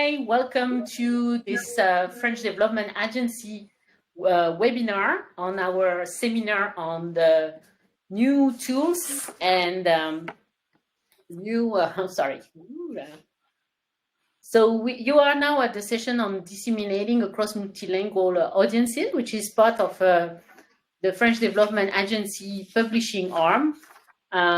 Hi, welcome to this French Development Agency webinar on our seminar on the new tools and you are now at the session on disseminating across multilingual audiences, which is part of the French Development Agency publishing arm,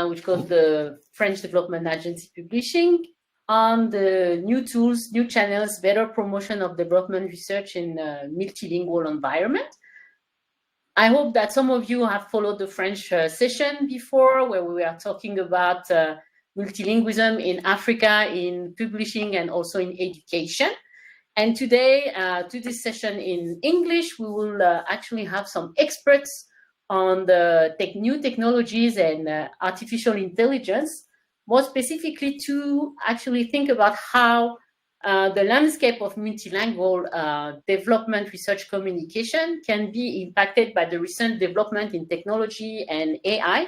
which called the French Development Agency Publishing, on the new tools, new channels, better promotion of development research in a multilingual environment. I hope that some of you have followed the French session before, where we were talking about multilingualism in Africa, in publishing, and also in education. And today, to this session in English, we will actually have some experts on the new technologies and artificial intelligence, more specifically to actually think about how the landscape of multilingual development research communication can be impacted by the recent development in technology and AI,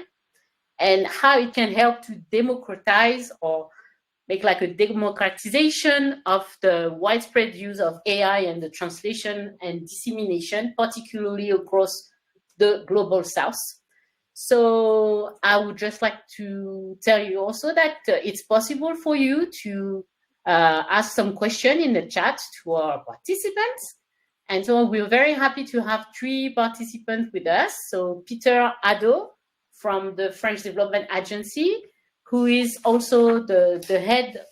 and how it can help to democratize or make like a democratization of the widespread use of AI and the translation and dissemination, particularly across the global South. So I would just like to tell you also that it's possible for you to ask some question in the chat to our participants. And so we're very happy to have 3 participants with us. So Peter Hadjadj from the French Development Agency, who is also the head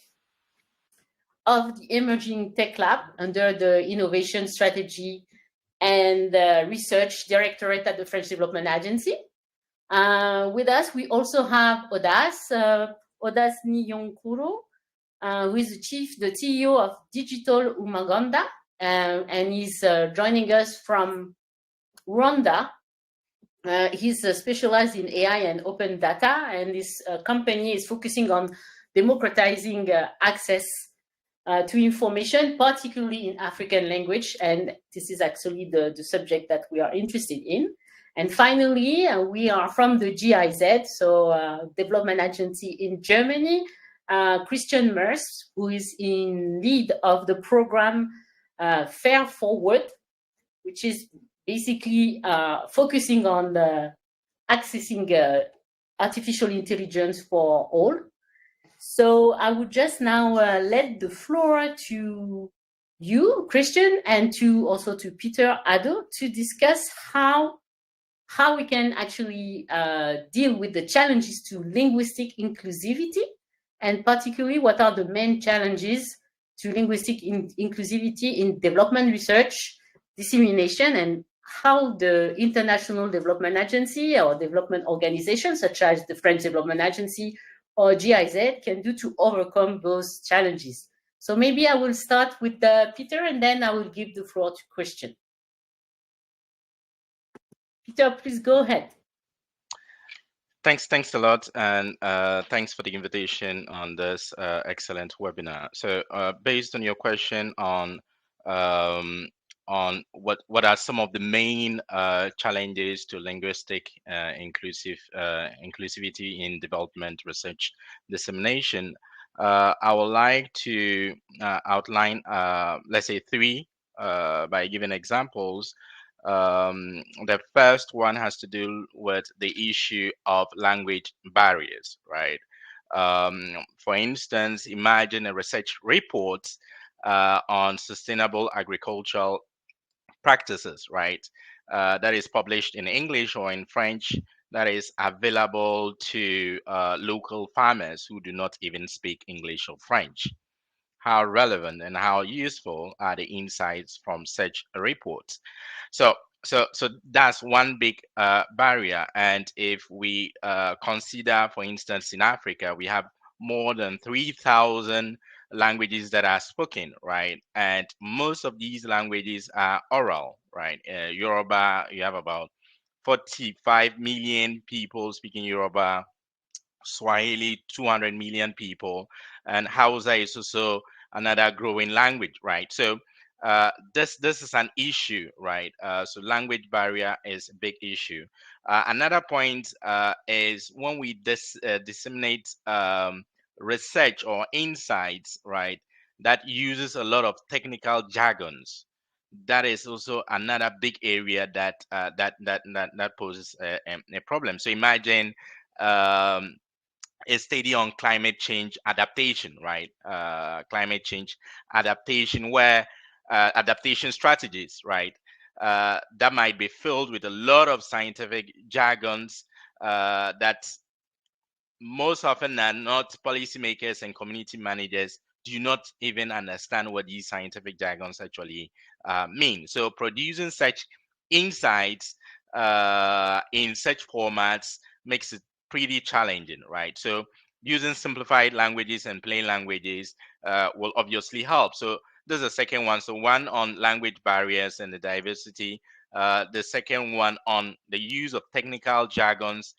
of the Emerging Tech Lab under the Innovation Strategy and Research Directorate at the French Development Agency. With us, we also have Odas Niyonkuru, who is the CEO of Digital Umaganda, and he's joining us from Rwanda. He's specialized in AI and open data, and this company is focusing on democratizing access to information, particularly in African language, and this is actually the subject that we are interested in. And finally, we are from the GIZ, so Development Agency in Germany, Christian Mers, who is in lead of the program Fair Forward, which is basically focusing on accessing artificial intelligence for all. So I would just now let the floor to you, Christian, and also to Peter Hadjadj to discuss how we can actually deal with the challenges to linguistic inclusivity, and particularly what are the main challenges to linguistic inclusivity in development research, dissemination, and how the International Development Agency or development organizations such as the French Development Agency or GIZ can do to overcome those challenges. So maybe I will start with Peter, and then I will give the floor to Christian. Peter, please go ahead. Thanks a lot, and thanks for the invitation on this excellent webinar. So based on your question on what are some of the main challenges to linguistic inclusivity in development research dissemination, I would like to outline, let's say 3 by giving examples. The first one has to do with the issue of language barriers, right? For instance, imagine a research report on sustainable agricultural practices, right? That is published in English or in French, that is available to local farmers who do not even speak English or French. How relevant and how useful are the insights from such reports? So that's one big barrier. And if we consider, for instance, in Africa, we have more than 3,000 languages that are spoken, right? And most of these languages are oral, right? Yoruba, you have about 45 million people speaking Yoruba. Swahili, 200 million people, and Hausa is also another growing language, right? So this is an issue, right? So language barrier is a big issue. Another point is when we disseminate research or insights, right? that uses a lot of technical jargons. That is also another big area that poses a problem. So imagine a study on climate change adaptation, right? Climate change adaptation, where adaptation strategies, right? That might be filled with a lot of scientific jargons that most often than not, policymakers and community managers do not even understand what these scientific jargons actually mean. So producing such insights in such formats makes it pretty challenging, right? So using simplified languages and plain languages will obviously help. So this is the second one. So one on language barriers and the diversity. The second one on the use of technical jargons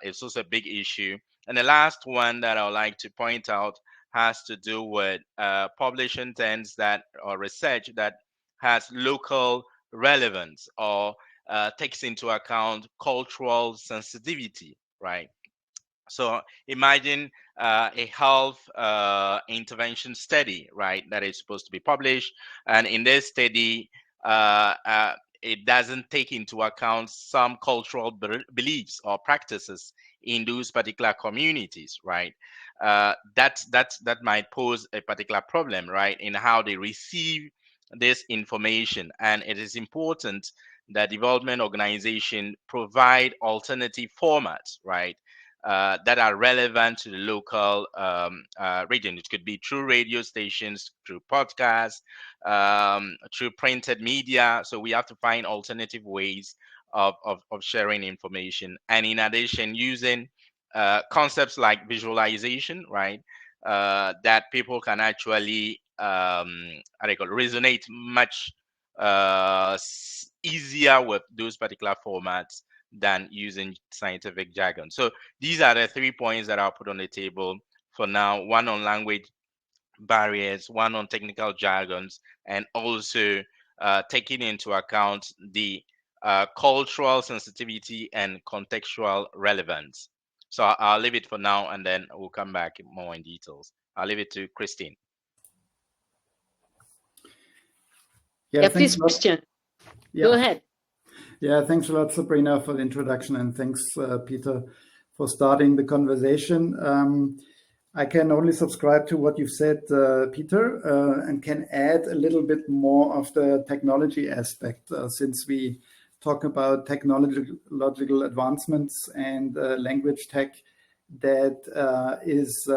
is also a big issue. And the last one that I would like to point out has to do with publishing trends that or research that has local relevance or takes into account cultural sensitivity, right? So imagine a health intervention study, right, that is supposed to be published. And in this study, uh, uh, it doesn't take into account some cultural beliefs or practices in those particular communities, right? That might pose a particular problem, right, in how they receive this information. And it is important that development organization provide alternative formats, right? That are relevant to the local region. It could be through radio stations, through podcasts, through printed media. So we have to find alternative ways of sharing information. And in addition, using concepts like visualization, right? That people can actually how do you call it, resonate much easier with those particular formats than using scientific jargon. So these are the 3 points that I'll put on the table for now. One on language barriers, one on technical jargons, and also taking into account the cultural sensitivity and contextual relevance. So I'll leave it for now, and then we'll come back more in details. I'll leave it to Christine. Yeah, please, Christian. Go ahead. Yeah, thanks a lot, Sabrina, for the introduction, and thanks, Peter, for starting the conversation. I can only subscribe to what you've said, Peter, and can add a little bit more of the technology aspect, since we talk about technological advancements and language tech that is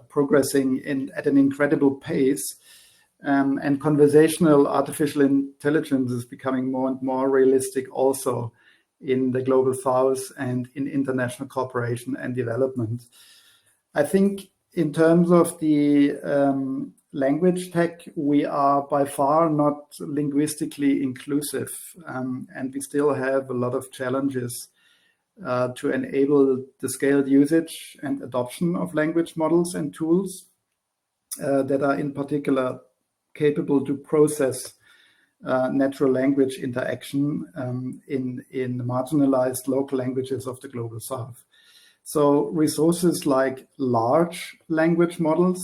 progressing at an incredible pace. And conversational artificial intelligence is becoming more and more realistic also in the global south and in international cooperation and development. I think in terms of the language tech, we are by far not linguistically inclusive, and we still have a lot of challenges to enable the scaled usage and adoption of language models and tools that are in particular capable to process natural language interaction in marginalized local languages of the global south. So resources like large language models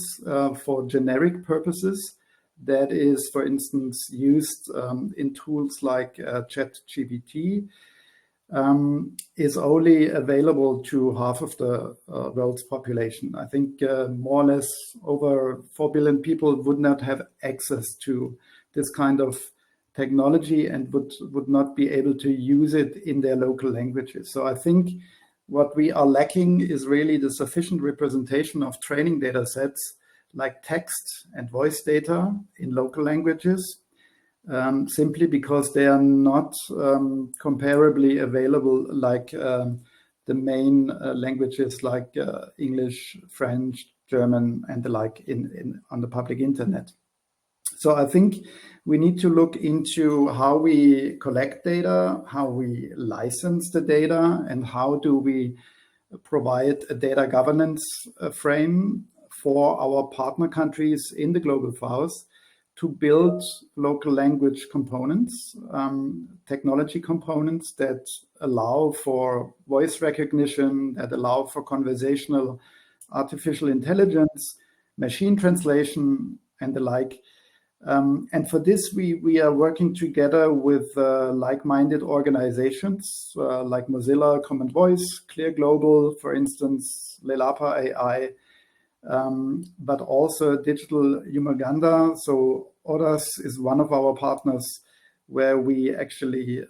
for generic purposes, that is, for instance, used in tools like ChatGPT, is only available to half of the world's population. I think more or less over 4 billion people would not have access to this kind of technology and would not be able to use it in their local languages. So I think what we are lacking is really the sufficient representation of training data sets like text and voice data in local languages, simply because they are not comparably available like the main languages like English, French, German, and the like on the public internet. So I think we need to look into how we collect data, how we license the data, and how do we provide a data governance frame for our partner countries in the global south to build local language components, technology components that allow for voice recognition, that allow for conversational artificial intelligence, machine translation, and the like. And for this, we are working together with like-minded organizations like Mozilla, Common Voice, Clear Global, for instance, Lelapa AI, but also Digital Umaganda. So Oras is one of our partners where we actually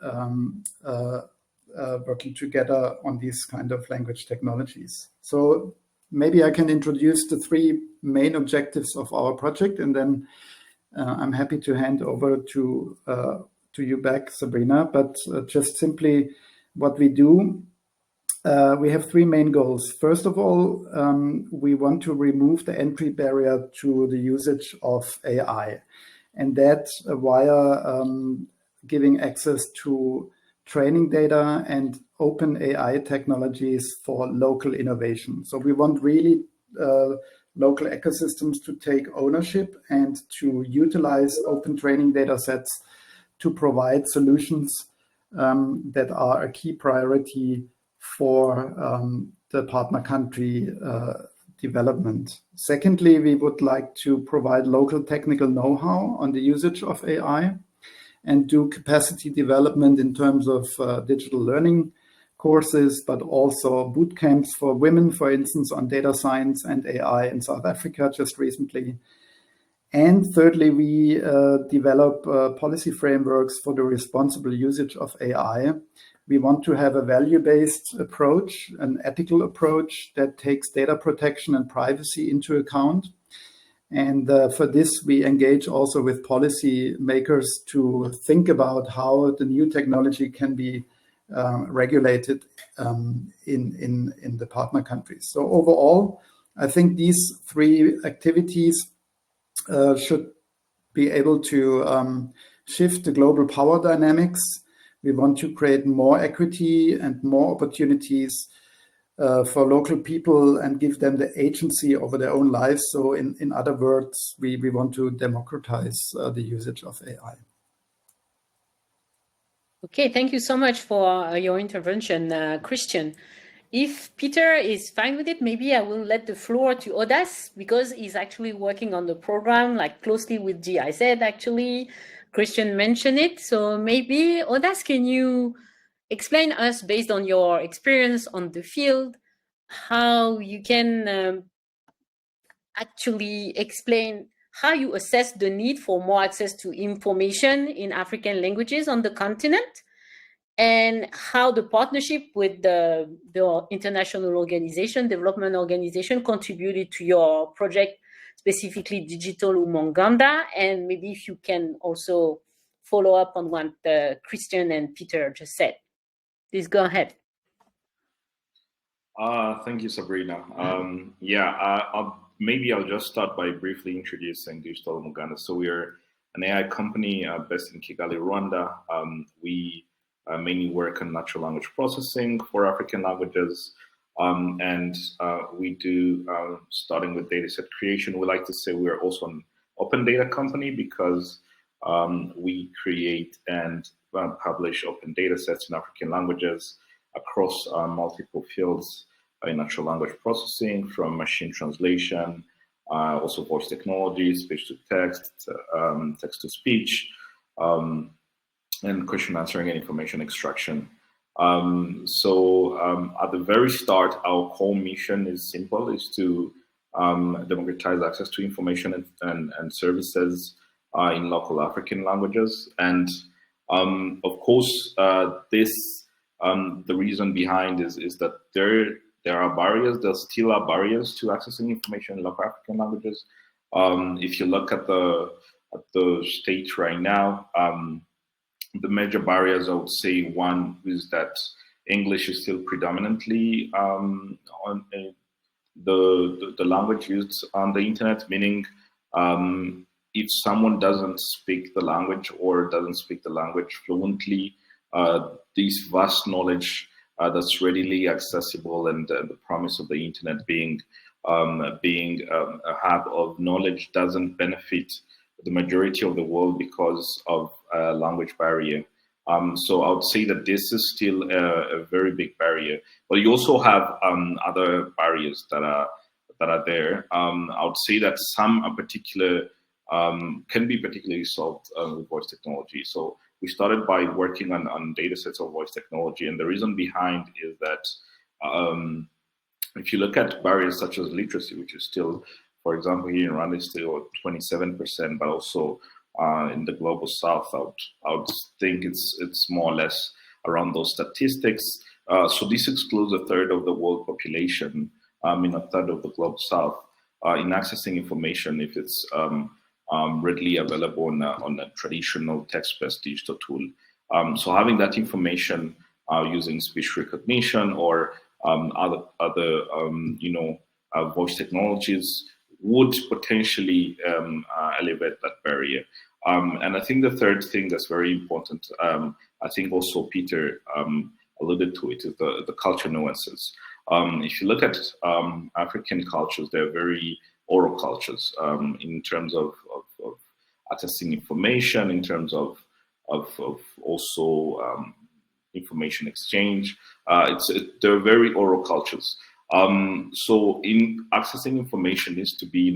working together on these kind of language technologies. So maybe I can introduce the three main objectives of our project, and then I'm happy to hand over to you back, Sabrina. But just simply what we do, we have three main goals. First of all, we want to remove the entry barrier to the usage of AI, and that via giving access to training data and open AI technologies for local innovation. So we want really local ecosystems to take ownership and to utilize open training data sets to provide solutions that are a key priority for the partner country development. Secondly, we would like to provide local technical know-how on the usage of AI and do capacity development in terms of digital learning courses, but also boot camps for women, for instance, on data science and AI in South Africa just recently. And thirdly, we develop policy frameworks for the responsible usage of AI. We want to have a value-based approach, an ethical approach that takes data protection and privacy into account. And for this, we engage also with policy makers to think about how the new technology can be regulated in the partner countries. So overall, I think these three activities should be able to shift the global power dynamics. We want to create more equity and more opportunities for local people and give them the agency over their own lives. So in other words, we want to democratize the usage of AI. Okay, thank you so much for your intervention, Christian. If Peter is fine with it, maybe I will let the floor to Odas, because he's actually working on the program, like closely with GIZ actually. Christian mentioned it. So maybe Odas, can you explain us, based on your experience on the field, how you can actually explain how you assess the need for more access to information in African languages on the continent, and how the partnership with the international organization, development organization, contributed to your project, specifically Digital Umaganda, and maybe if you can also follow up on what Christian and Peter just said. Please go ahead. Thank you, Sabrina. Maybe I'll just start by briefly introducing Digital Umaganda. So we're an AI company based in Kigali, Rwanda. We mainly work on natural language processing for African languages. And we do, starting with dataset creation, we like to say we're also an open data company because we create and publish open data sets in African languages across multiple fields in natural language processing, from machine translation, also voice technology, speech to text, text to speech, and question answering and information extraction. At the very start, our core mission is simple, is to democratize access to information and services in local African languages. And of course, the reason behind is that there are barriers, there still are barriers to accessing information in local African languages. If you look at the state right now, the major barriers, I would say, one is that English is still predominantly on the language used on the internet, meaning if someone doesn't speak the language or doesn't speak the language fluently, this vast knowledge that's readily accessible and the promise of the internet being a hub of knowledge doesn't benefit the majority of the world because of a language barrier. So I would say that this is still a very big barrier. But you also have other barriers that that are there. I would say that some are can be particularly solved with voice technology. So we started by working on data sets of voice technology, and the reason behind is that if you look at barriers such as literacy, which is still, for example, here in Rwanda, is still 27%, but also in the global south, I would think it's more or less around those statistics. So this excludes a third of the world population, in a third of the global south, in accessing information if it's readily available on a traditional text-based digital tool. So having that information using speech recognition or other voice technologies would potentially elevate that barrier. And I think the third thing that's very important, I think also Peter alluded to it, is the culture nuances. If you look at African cultures, they're very oral cultures in terms of accessing information, in terms of also information exchange. They're very oral cultures. So in accessing information needs to be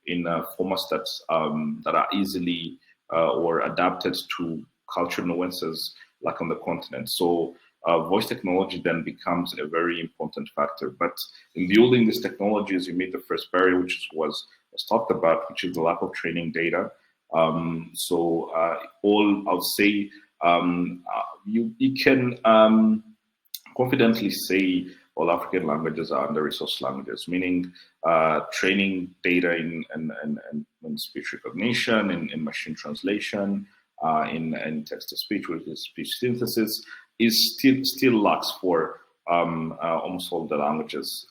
in formats that are easily or adapted to cultural nuances, like on the continent. So voice technology then becomes a very important factor. But in building these technologies, you meet the first barrier, which was talked about, which is the lack of training data. So all I would say, you can confidently say all African languages are under-resourced languages, meaning training data in speech recognition, in machine translation, in text-to-speech, which is speech synthesis, is still lacks for almost all the languages.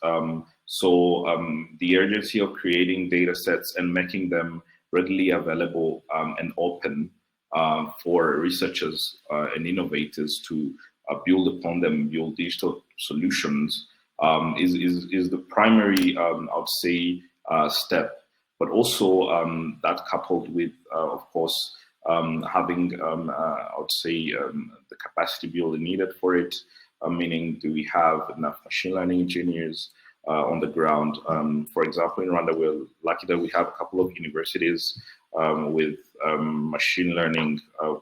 So the urgency of creating data sets and making them readily available and open for researchers and innovators to build upon them, build digital solutions is the primary, I would say, step. But also that coupled with, of course, having, I would say, the capacity building needed for it, meaning do we have enough machine learning engineers on the ground? For example, in Rwanda, we're lucky that we have a couple of universities with machine learning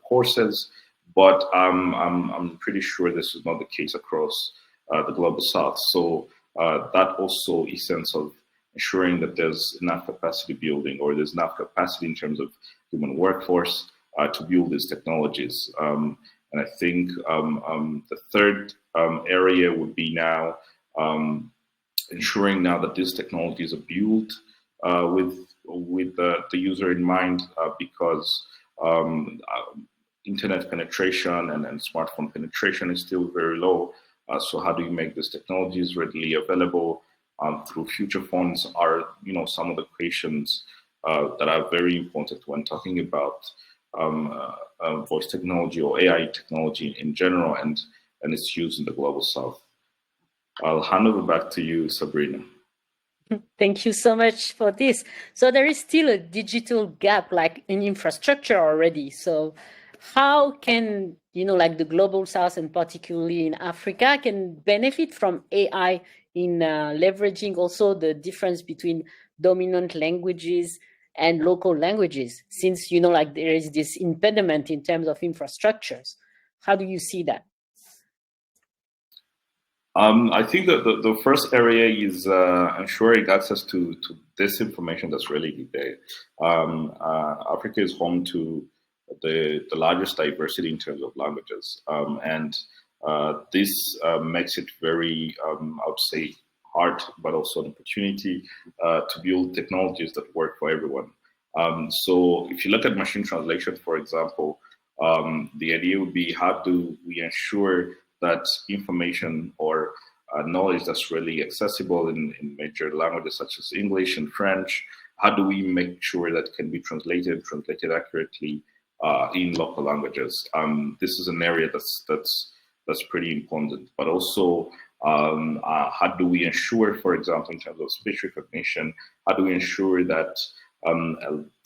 courses, but I'm pretty sure this is not the case across the global south. So that also is sense of ensuring that there's enough capacity building, or there's enough capacity in terms of human workforce to build these technologies. And I think the third area would be now ensuring now that these technologies are built with the user in mind, because internet penetration and smartphone penetration is still very low. So how do you make these technologies readily available through future phones are, some of the questions that are very important when talking about voice technology or AI technology in general and its use in the global south. I'll hand over back to you, Sabrina. Thank you so much for this. So there is still a digital gap, like in infrastructure already. So how can, like the global south and particularly in Africa can benefit from AI in leveraging also the difference between dominant languages and local languages, since, like there is this impediment in terms of infrastructures? How do you see that? I think that the first area is ensuring access to this information that's really there. Africa is home to the largest diversity in terms of languages, and this makes it very, I would say, hard, but also an opportunity to build technologies that work for everyone. So if you look at machine translation, for example, the idea would be, how do we ensure that information or knowledge that's really accessible in major languages such as English and French, how do we make sure that can be translated accurately in local languages? This is an area that's pretty important. But also, how do we ensure, for example, in terms of speech recognition, how do we ensure that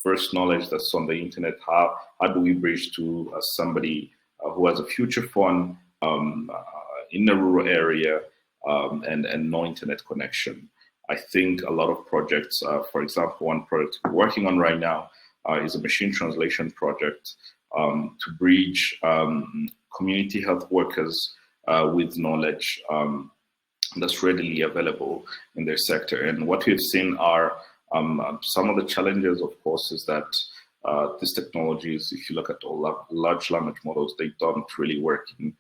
first knowledge that's on the internet, how do we bridge to somebody who has a future phone in a rural area and no internet connection? I think a lot of projects, for example, one project we're working on right now is a machine translation project to bridge community health workers with knowledge that's readily available in their sector. And what we've seen are some of the challenges, of course, is that these technologies, if you look at all large language models, they don't really work in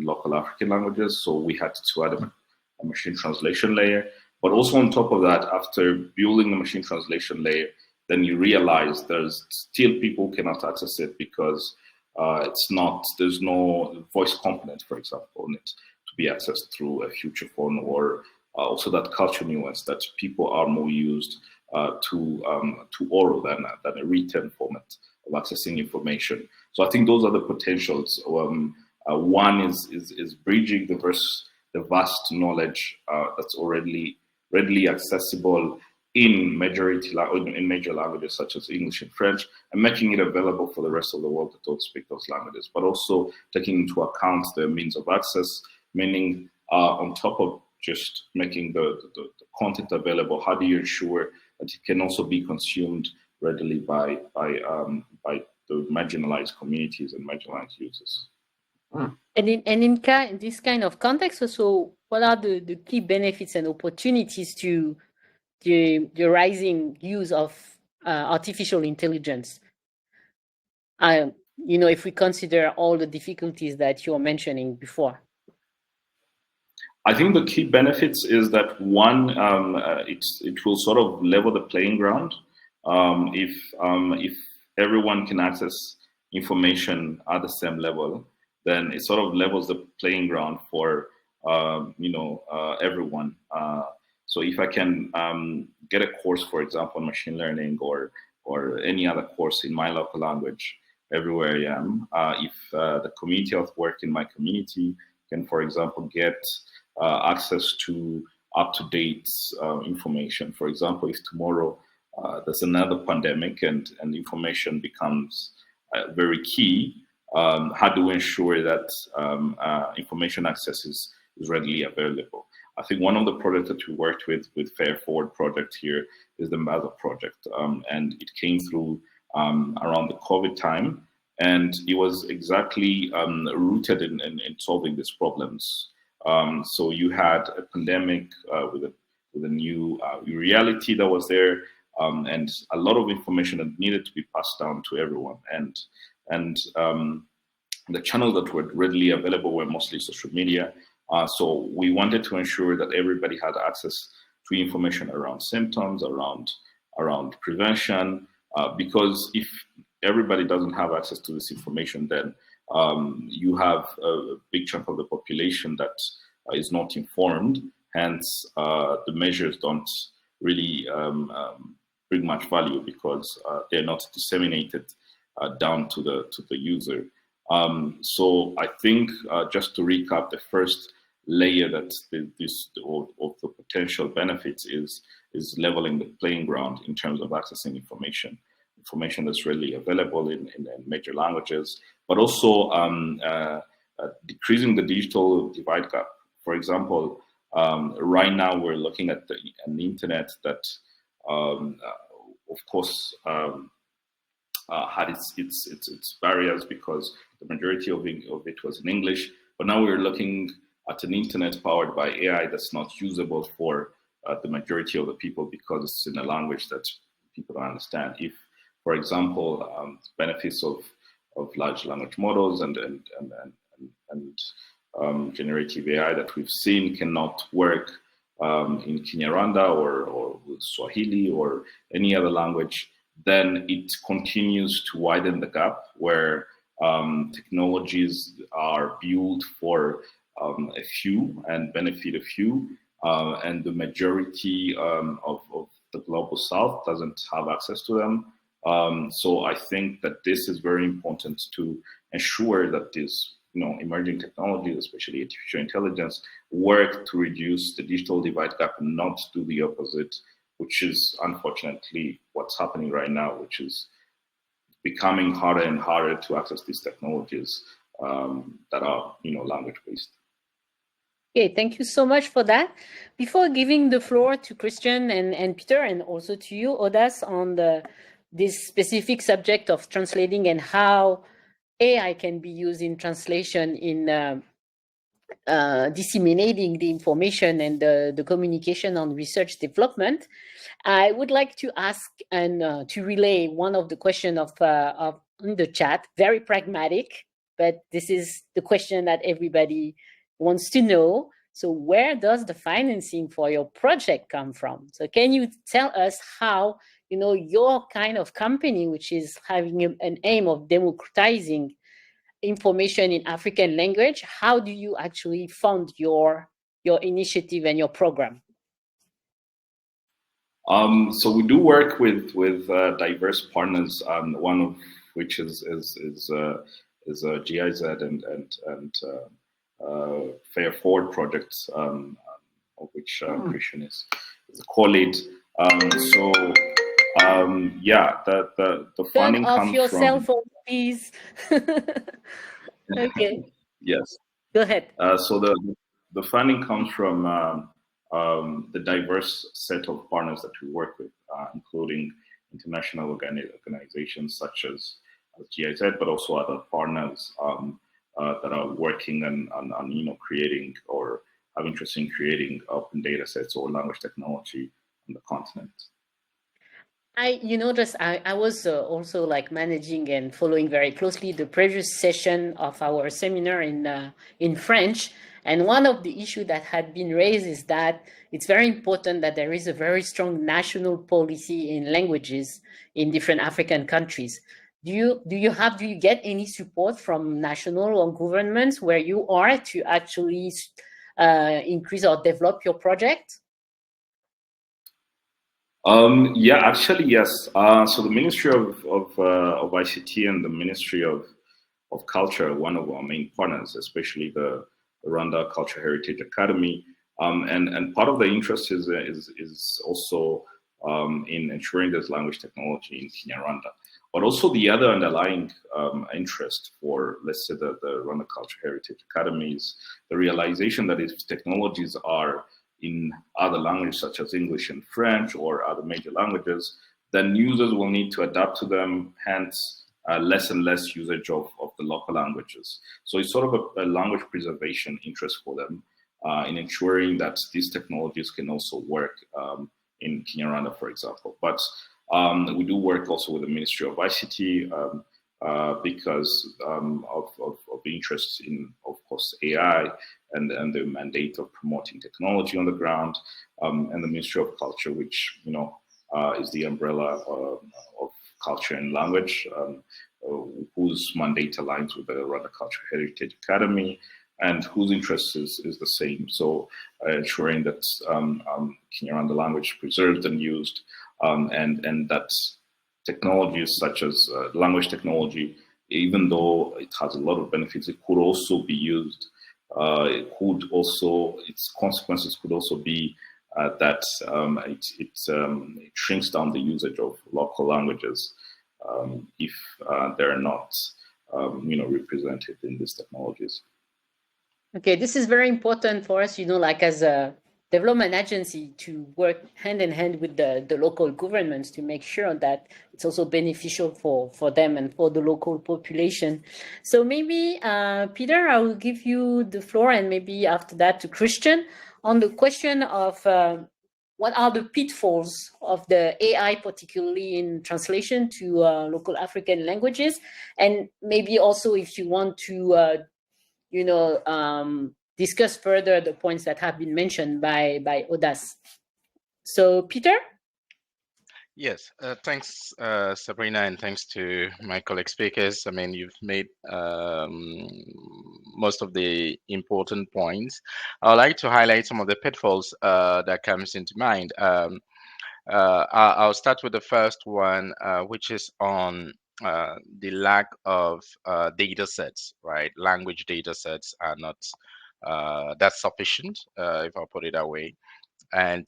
local African languages. So we had to add a machine translation layer. But also on top of that, after building the machine translation layer, then you realize there's still people cannot access it because there's no voice component, for example, on it to be accessed through a feature phone, or also that culture nuance that people are more used to oral than a written format of accessing information. So I think those are the potentials. One is bridging the vast knowledge that's already readily accessible in major languages such as English and French, and making it available for the rest of the world that don't speak those languages, but also taking into account the means of access, meaning on top of just making the content available, how do you ensure that it can also be consumed readily by the marginalized communities and marginalized users? And in this kind of context also, what are the key benefits and opportunities to the rising use of artificial intelligence? If we consider all the difficulties that you were mentioning before. I think the key benefits is that one, it will sort of level the playing ground. If everyone can access information at the same level, then it sort of levels the playing ground for everyone. So if I can get a course, for example, in machine learning or any other course in my local language everywhere I am, if the community health work in my community can, for example, get access to up-to-date information. For example, if tomorrow there's another pandemic and information becomes very key, how do we ensure that information access is readily available? I think one of the projects that we worked with Fair Forward project here is the Mother project, and it came through around the COVID time, and it was exactly rooted in solving these problems. So you had a pandemic with a new reality that was there, and a lot of information that needed to be passed down to everyone. And the channels that were readily available were mostly social media. So we wanted to ensure that everybody had access to information around symptoms, around prevention, because if everybody doesn't have access to this information, then you have a big chunk of the population that is not informed. Hence, the measures don't really bring much value because they're not disseminated down to the user. So I think just to recap, the first layer that of the potential benefits is leveling the playing ground in terms of accessing information that's readily available in major languages, but also decreasing the digital divide gap. For example, right now we're looking at an internet that, of course, had its barriers because the majority of it was in English. But now we're looking at an internet powered by AI that's not usable for the majority of the people because it's in a language that people don't understand. If, for example, benefits of large language models and generative AI that we've seen cannot work in Kinyarwanda or Swahili or any other language, then it continues to widen the gap where technologies are built for a few and benefit a few, and the majority of the global south doesn't have access to them. So I think that this is very important to ensure that these emerging technologies, especially artificial intelligence, work to reduce the digital divide gap and not do the opposite, which is unfortunately what's happening right now, which is becoming harder and harder to access these technologies that are language based. Okay, thank you so much for that. Before giving the floor to Christian and Peter, and also to you, Odas, on this specific subject of translating and how AI can be used in translation in disseminating the information and the communication on research development, I would like to ask and to relay one of the question of in the chat, very pragmatic, but this is the question that everybody wants to know. So where does the financing for your project come from? So can you tell us how, your kind of company, which is having an aim of democratizing information in African language, how do you actually fund your initiative and your program? So we do work with diverse partners. One of which is GIZ and Fair Forward projects, of which Christian is a co-lead. Yeah, the funding Turn off comes your from. cell phone, please. Okay. Yes. Go ahead. So the funding comes from the diverse set of partners that we work with, including international organizations such as GIZ, but also other partners that are working on creating or have interest in creating open data sets or language technology on the continent. I was also like managing and following very closely the previous session of our seminar in French. And one of the issues that had been raised is that it's very important that there is a very strong national policy in languages in different African countries. Do you get any support from national or governments where you are to actually increase or develop your project? Yeah, actually, yes. So the Ministry of ICT and the Ministry of Culture, one of our main partners, especially the Rwanda Culture Heritage Academy, and part of the interest is also in ensuring there's language technology in Kinyarwanda, but also the other underlying interest for, let's say, the Rwanda Culture Heritage Academy is the realization that if technologies are in other languages such as English and French or other major languages, then users will need to adapt to them, hence less and less usage of the local languages. So it's sort of a language preservation interest for them in ensuring that these technologies can also work in Kinyarwanda, for example. But we do work also with the Ministry of ICT because of the interest in, of course, AI and the mandate of promoting technology on the ground, and the Ministry of Culture, which is the umbrella of culture and language, whose mandate aligns with the Rwanda Culture Heritage Academy, and whose interest is the same. So ensuring that Kinyarwanda language is preserved and used, and that technologies such as language technology, even though it has a lot of benefits, it could also be used. Its consequences could also be that it shrinks down the usage of local languages if they're not, represented in these technologies. Okay, this is very important for us, like as a development agency, to work hand in hand with the local governments to make sure that it's also beneficial for them and for the local population. So maybe, Peter, I will give you the floor, and maybe after that to Christian, on the question of what are the pitfalls of the AI, particularly in translation to local African languages, and maybe also if you want to discuss further the points that have been mentioned by Odas. So, Peter? Yes, thanks, Sabrina, and thanks to my colleague speakers. I mean, you've made most of the important points. I would like to highlight some of the pitfalls that comes into mind. I'll start with the first one, which is on the lack of data sets, right? Language data sets are not that sufficient, if I'll put it that way. And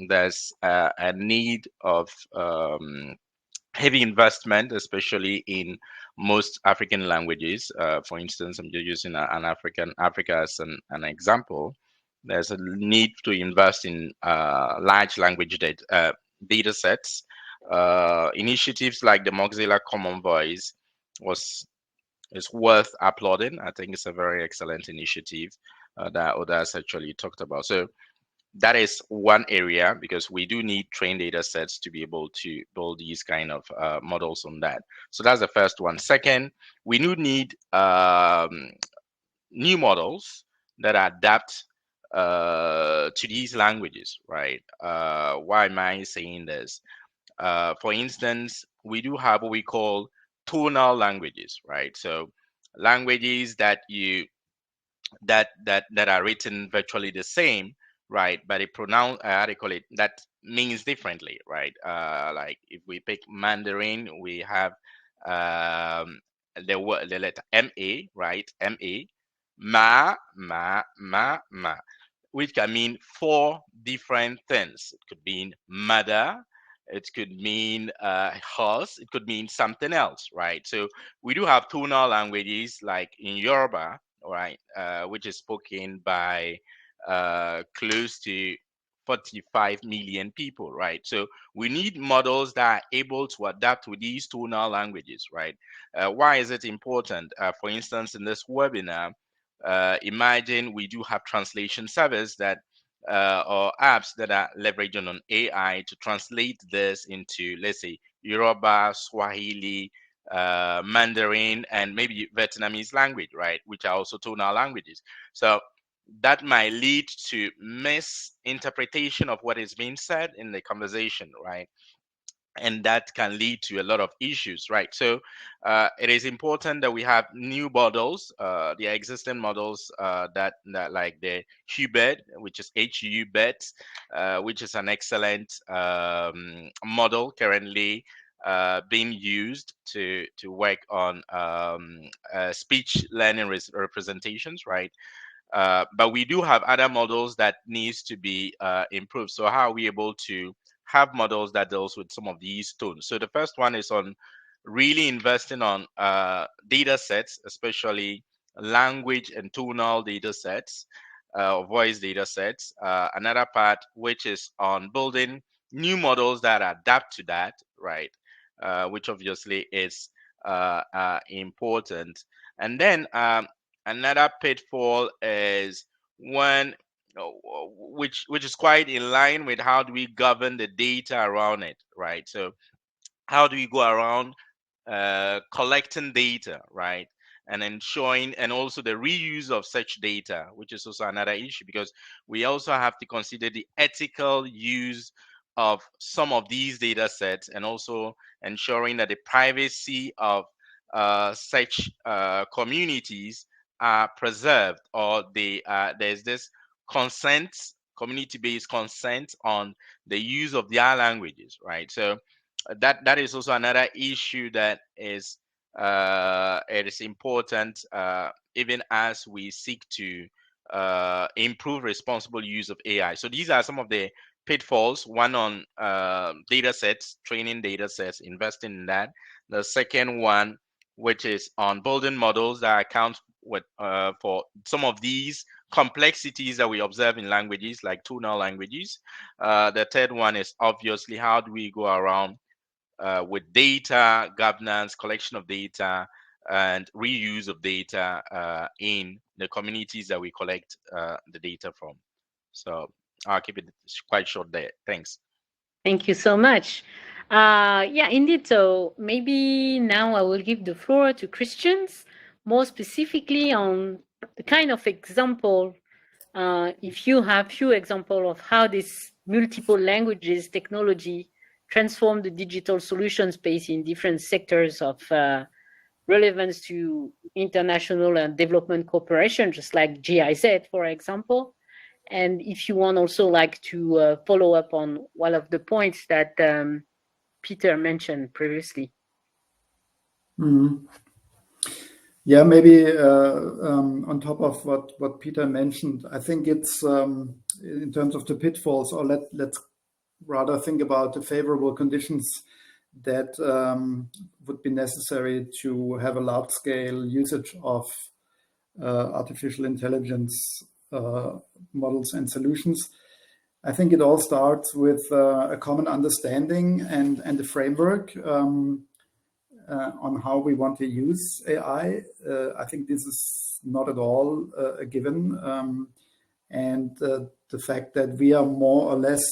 there's a need of heavy investment, especially in most African languages. For instance, I'm just using Africa as an example. there's a need to invest in large language data sets. Initiatives like the Mozilla Common Voice is worth applauding. I think it's a very excellent initiative that others actually talked about. So that is one area, because we do need trained data sets to be able to build these kind of models on that. So that's the first one. Second, we do need new models that adapt to these languages, right? Why am I saying this? For instance, we do have what we call tonal languages, right? So languages that that are written virtually the same, right? But they pronounce, how do you call it? That means differently, right? Like if we pick Mandarin, we have the word, the letter ma, right? Ma, which can mean four different things. It could mean mother, it could mean horse, it could mean something else, right? So we do have tonal languages like in Yoruba, right, which is spoken by close to 45 million people, right? So we need models that are able to adapt to these tonal languages, right? Why is it important? For instance, in this webinar, imagine we do have translation service that or apps that are leveraging on AI to translate this into, let's say, Yoruba, Swahili, Mandarin, and maybe Vietnamese language, right? Which are also tonal languages. So that might lead to misinterpretation of what is being said in the conversation, right? And that can lead to a lot of issues, right? So it is important that we have new models, the existing models that like the Hubert, which is HUBET, which is an excellent model currently being used to work on speech learning representations, right? But we do have other models that needs to be improved. So how are we able to have models that deals with some of these tones? So the first one is on really investing on data sets, especially language and tonal data sets, voice data sets. Another part, which is on building new models that adapt to that, right? Which obviously is important. And then another pitfall is when, which is quite in line with how do we govern the data around it, right? So how do we go around collecting data, right? And ensuring, and also the reuse of such data, which is also another issue, because we also have to consider the ethical use of some of these data sets, and also ensuring that the privacy of such communities are preserved, or there's this consent, community-based consent on the use of their languages, right? So that is also another issue that is it is important, even as we seek to improve responsible use of AI. So these are some of the pitfalls. One on data sets, training data sets, investing in that. The second one, which is on building models that account with for some of these complexities that we observe in languages like tonal languages. The third one is obviously how do we go around with data governance, collection of data, and reuse of data in the communities that we collect the data from. So I'll keep it quite short there. Thanks. Thank you so much. Yeah, indeed. So maybe now I will give the floor to Christians, more specifically on the kind of example, if you have few example of how this multiple languages technology transform the digital solution space in different sectors of relevance to international and development cooperation, just like GIZ, for example. And if you want also like to follow up on one of the points that Peter mentioned previously. Mm-hmm. Yeah, maybe on top of what Peter mentioned, I think it's in terms of the pitfalls, or let's rather think about the favorable conditions that would be necessary to have a large-scale usage of artificial intelligence models and solutions. I think it all starts with a common understanding and a framework on how we want to use AI. I think this is not at all a given. And the fact that we are more or less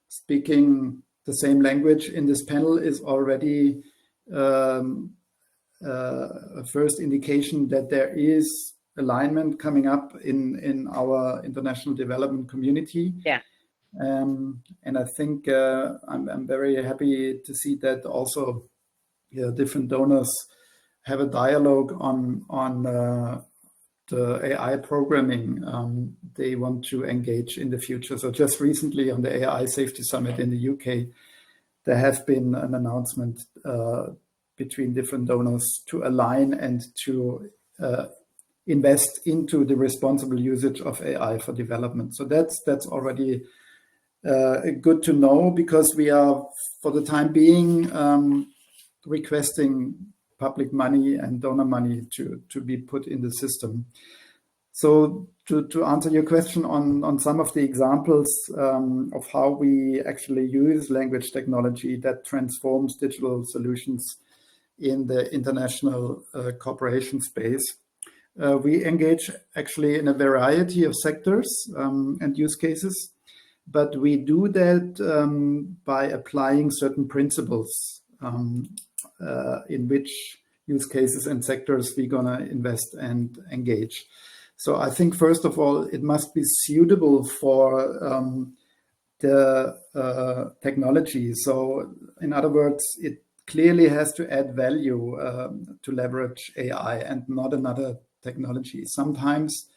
speaking the same language in this panel is already a first indication that there is alignment coming up in our international development community. Yeah. And I think I'm very happy to see that also different donors have a dialogue on the AI programming they want to engage in the future. So just recently on the AI Safety Summit in the UK, there has been an announcement between different donors to align and to invest into the responsible usage of AI for development. So that's already good to know, because we are, for the time being, requesting public money and donor money to be put in the system. So to answer your question on some of the examples of how we actually use language technology that transforms digital solutions in the international cooperation space, we engage actually in a variety of sectors and use cases, but we do that by applying certain principles in which use cases and sectors we're gonna invest and engage. So I think, first of all, it must be suitable for the technology. So in other words, it clearly has to add value to leverage AI and not another technology. Sometimes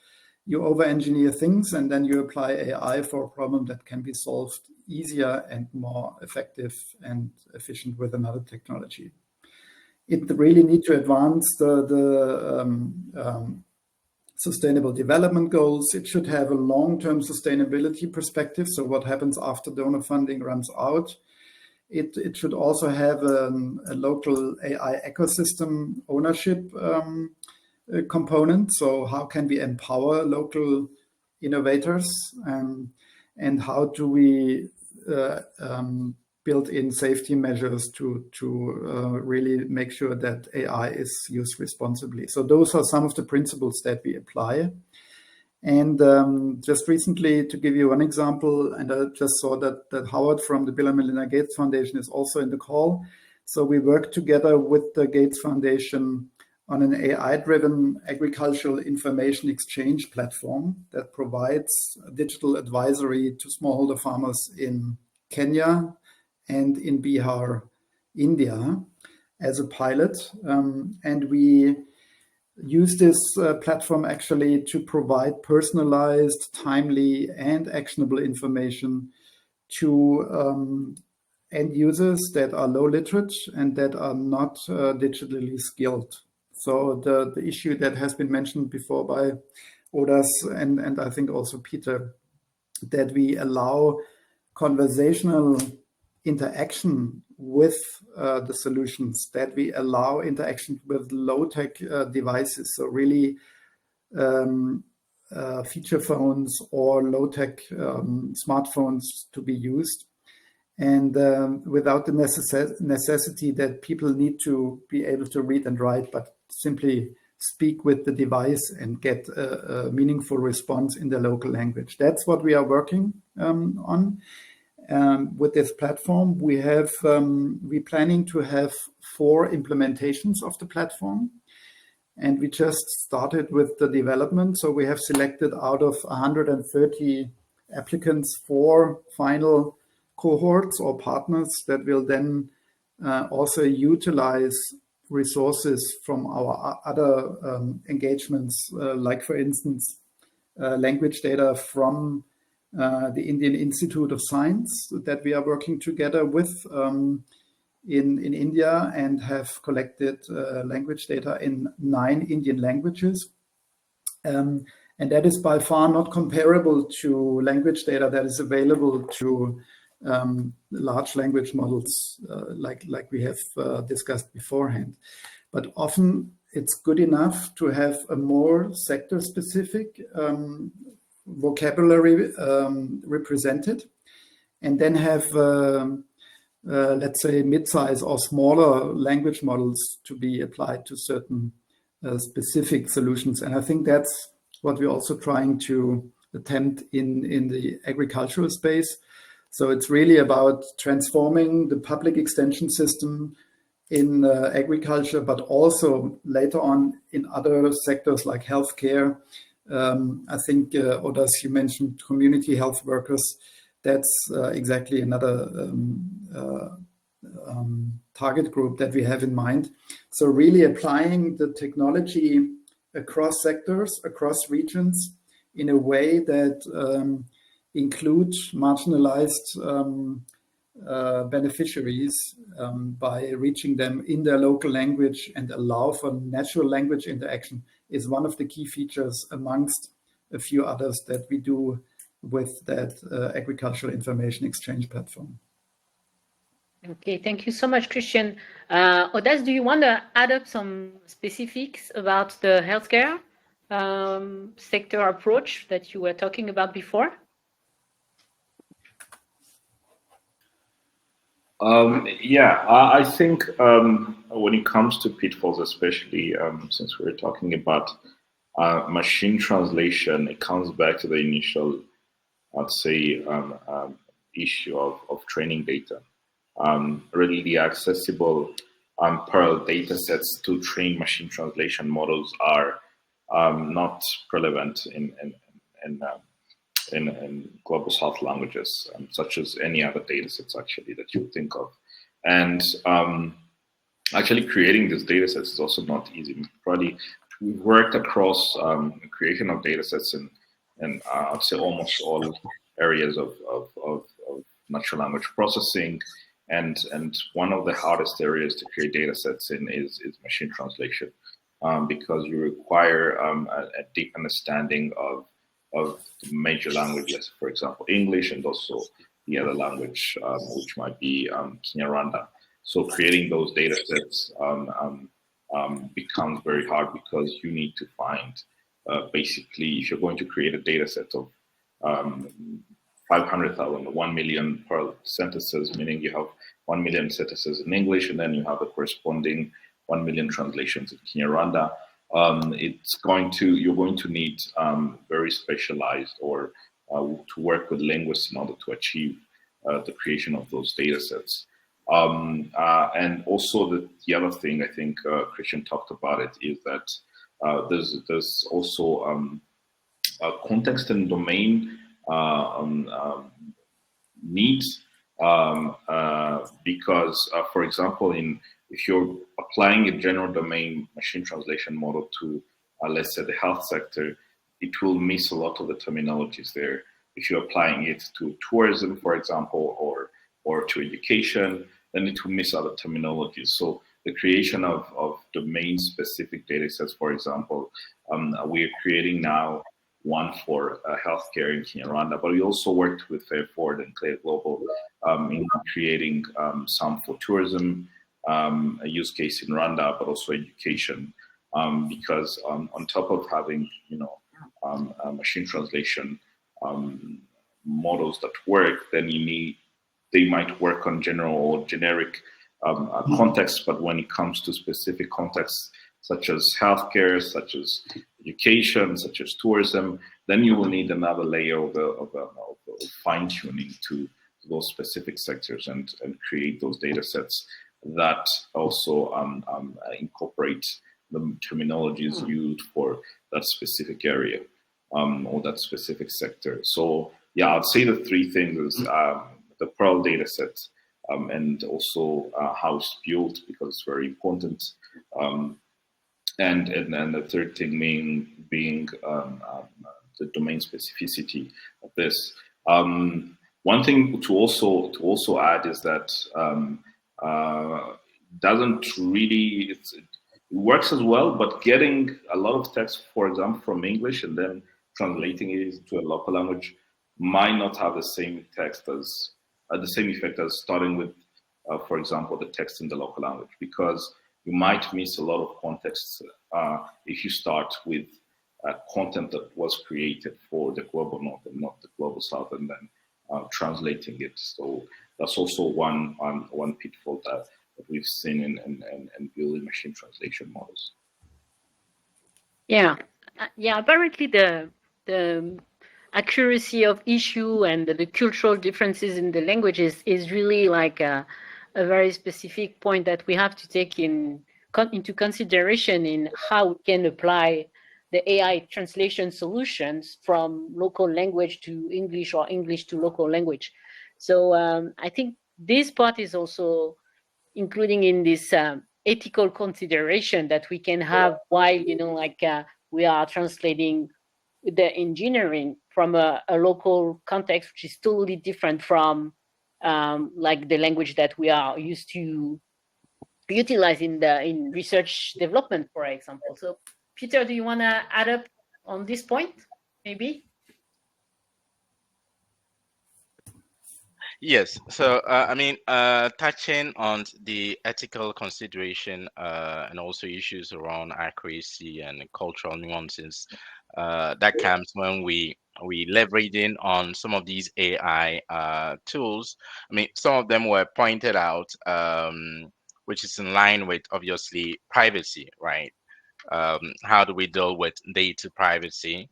you over-engineer things and then you apply AI for a problem that can be solved easier and more effective and efficient with another technology. It really needs to advance the sustainable development goals. It should have a long-term sustainability perspective. So what happens after donor funding runs out? It should also have a local AI ecosystem ownership component. So how can we empower local innovators, and how do we build in safety measures to really make sure that AI is used responsibly? So those are some of the principles that we apply. And just recently, to give you one example, and I just saw that Howard from the Bill and Melinda Gates Foundation is also in the call. So we work together with the Gates Foundation on an AI-driven agricultural information exchange platform that provides digital advisory to smallholder farmers in Kenya and in Bihar, India, as a pilot. And we use this platform actually to provide personalized, timely, and actionable information to end users that are low literate and that are not digitally skilled. So the issue that has been mentioned before by Odas and I think also Peter, that we allow conversational interaction with the solutions, that we allow interaction with low-tech devices, so really feature phones or low-tech smartphones to be used, and without the necessity that people need to be able to read and write, but simply speak with the device and get a meaningful response in the local language. That's what we are working on. With this platform, we're planning to have 4 implementations of the platform, and we just started with the development. So we have selected out of 130 applicants 4 final cohorts or partners that will then also utilize resources from our other engagements, like for instance, language data from the Indian Institute of Science that we are working together with in India, and have collected language data in 9 Indian languages. And that is by far not comparable to language data that is available to large language models like we have discussed beforehand. But often it's good enough to have a more sector-specific vocabulary represented, and then have, let's say, mid-size or smaller language models to be applied to certain specific solutions. And I think that's what we're also trying to attempt in the agricultural space. So it's really about transforming the public extension system in agriculture, but also later on in other sectors like healthcare. I think, Odas, you mentioned community health workers. That's exactly another target group that we have in mind. So really applying the technology across sectors, across regions, in a way that includes marginalized beneficiaries by reaching them in their local language and allow for natural language interaction is one of the key features amongst a few others that we do with that agricultural information exchange platform. Okay, thank you so much, Christian. Odas, do you want to add up some specifics about the healthcare sector approach that you were talking about before? Yeah, I think when it comes to pitfalls, especially since we're talking about machine translation, it comes back to the initial, I'd say, issue of training data. Readily accessible parallel data sets to train machine translation models are not relevant in global South languages, such as any other data sets actually that you would think of. And actually creating these data sets is also not easy. Probably we've worked across creation of data sets in I'd say almost all areas of natural language processing. And one of the hardest areas to create data sets in is machine translation, because you require a deep understanding of the major languages, for example, English, and also the other language, which might be Kinyarwanda. So creating those data sets becomes very hard because you need to find, basically, if you're going to create a data set of 500,000, 1 million parallel sentences, meaning you have 1 million sentences in English, and then you have the corresponding 1 million translations in Kinyarwanda. You're going to need very specialized or to work with linguists in order to achieve the creation of those data sets. And also the other thing I think Christian talked about it is that there's also context and domain needs, because for example, if you're applying a general domain machine translation model to, let's say, the health sector, it will miss a lot of the terminologies there. If you're applying it to tourism, for example, or to education, then it will miss other terminologies. So the creation of domain-specific data sets, for example, we are creating now one for healthcare in Kinyarwanda, but we also worked with Fairford and Clear Global in creating some for tourism, a use case in Rwanda, but also education, because on top of having machine translation models that work, then they might work on general or generic contexts, but when it comes to specific contexts such as healthcare, such as education, such as tourism, then you will need another layer of fine-tuning to those specific sectors and create those data sets that also incorporate the terminologies used for that specific area or that specific sector. So yeah, I'd say the three things is the Pearl data set and also how it's built, because it's very important. And the third thing being the domain specificity of this. One thing to also add is that doesn't really, it works as well, but getting a lot of text, for example, from English and then translating it to a local language might not have the same text as the same effect as starting with, for example, the text in the local language, because you might miss a lot of context if you start with content that was created for the global north and not the global south, and then translating it. So that's also one pitfall that we've seen in building machine translation models. Yeah, apparently the accuracy of issue and the cultural differences in the languages is really like a very specific point that we have to take into consideration in how we can apply the AI translation solutions from local language to English or English to local language. So I think this part is also including in this ethical consideration that we can have while, we are translating the engineering from a local context, which is totally different from like the language that we are used to utilize in research development, for example. So Peter, do you want to add up on this point, maybe? Yes. So, touching on the ethical consideration and also issues around accuracy and cultural nuances, that comes when we leveraging on some of these AI tools. I mean, some of them were pointed out, which is in line with obviously privacy, right? How do we deal with data privacy?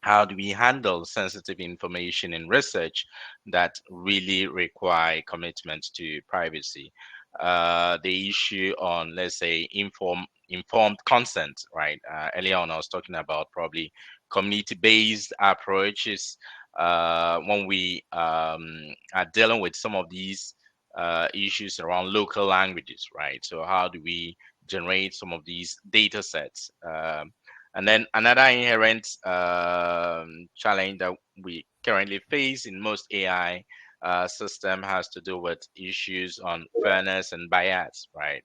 How do we handle sensitive information in research that really require commitment to privacy? The issue on, let's say, informed consent, right? Earlier on, I was talking about probably community-based approaches when we are dealing with some of these issues around local languages, right? So how do we generate some of these data sets? And then another inherent challenge that we currently face in most AI system has to do with issues on fairness and bias, right?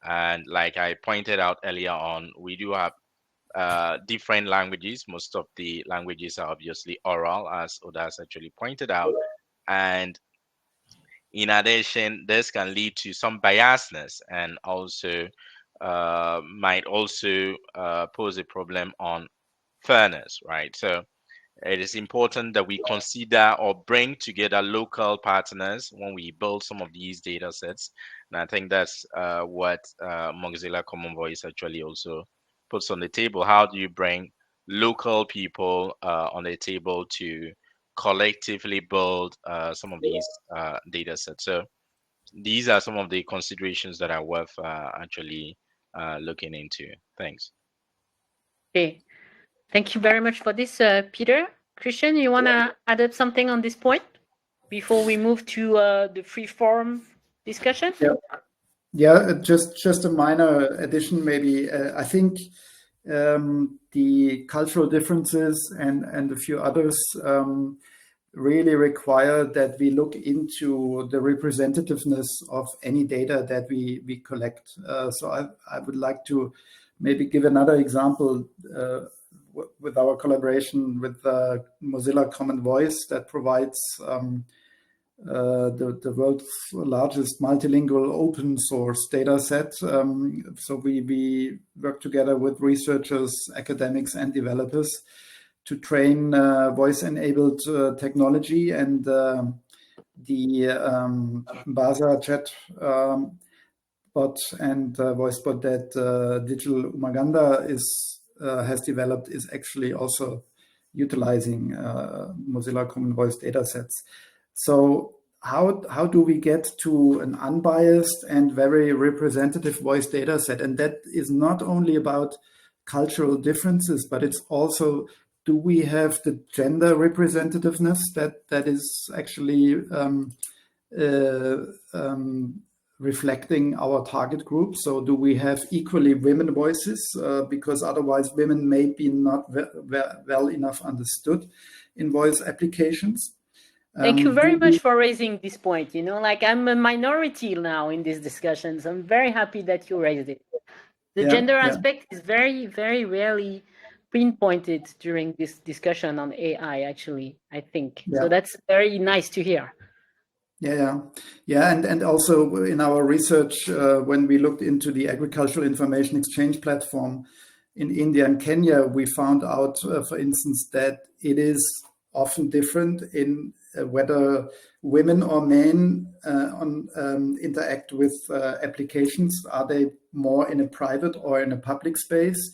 And like I pointed out earlier on, we do have different languages. Most of the languages are obviously oral, as Odas actually pointed out. And in addition, this can lead to some biasness and also might also pose a problem on fairness, right? So it is important that we consider or bring together local partners when we build some of these data sets. And I think that's what Mozilla Common Voice actually also puts on the table. How do you bring local people on the table to collectively build some of these data sets? So these are some of the considerations that are worth actually looking into. Thanks. Okay, thank you very much for this, Peter. Christian, you want to add up something on this point before we move to the free form discussion? Yeah, just a minor addition, maybe. I think the cultural differences and a few others really require that we look into the representativeness of any data that we collect. So I would like to maybe give another example with our collaboration with Mozilla Common Voice that provides the world's largest multilingual open source data set. So we work together with researchers, academics, and developers to train voice-enabled technology, and the Basa chat bot and voice bot that Digital Umaganda has developed is actually also utilizing Mozilla Common Voice data sets. So how do we get to an unbiased and very representative voice data set? And that is not only about cultural differences, but it's also, do we have the gender representativeness that is actually reflecting our target group? So do we have equally women voices? Because otherwise women may be not well enough understood in voice applications. Thank you very much for raising this point. Like I'm a minority now in these discussions. I'm very happy that you raised it. The gender aspect is very, very rarely pinpointed during this discussion on AI, actually, I think. So that's very nice to hear. Yeah. And also in our research, when we looked into the agricultural information exchange platform in India and Kenya, we found out, for instance, that it is often different in whether women or men interact with applications. Are they more in a private or in a public space?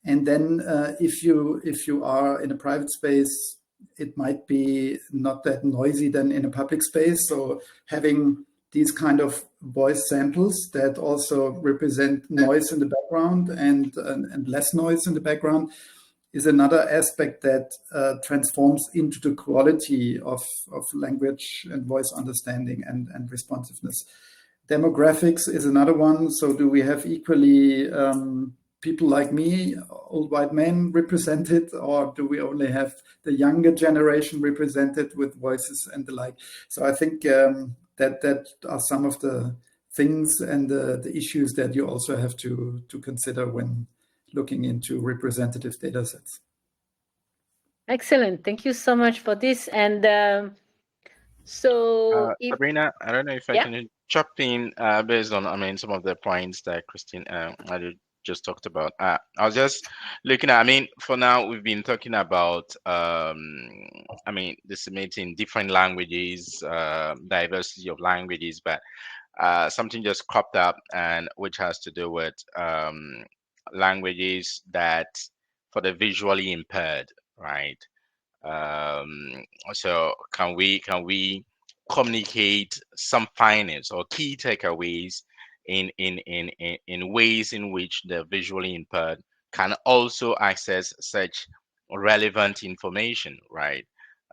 And then if you are in a private space, it might be not that noisy than in a public space. So having these kind of voice samples that also represent noise in the background and less noise in the background is another aspect that transforms into the quality of language and voice understanding and responsiveness. Demographics is another one. So do we have equally people like me, old white men, represented, or do we only have the younger generation represented with voices and the like? So I think that are some of the things and the issues that you also have to consider when looking into representative data sets. Excellent. Thank you so much for this. And Sabrina, I don't know if I can chop in based on, some of the points that Christine just talked about. I was just looking at, for now, we've been talking about, disseminating different languages, diversity of languages, but something just cropped up, and which has to do with languages that for the visually impaired, right? So can we communicate some findings or key takeaways in ways in which the visually impaired can also access such relevant information, right?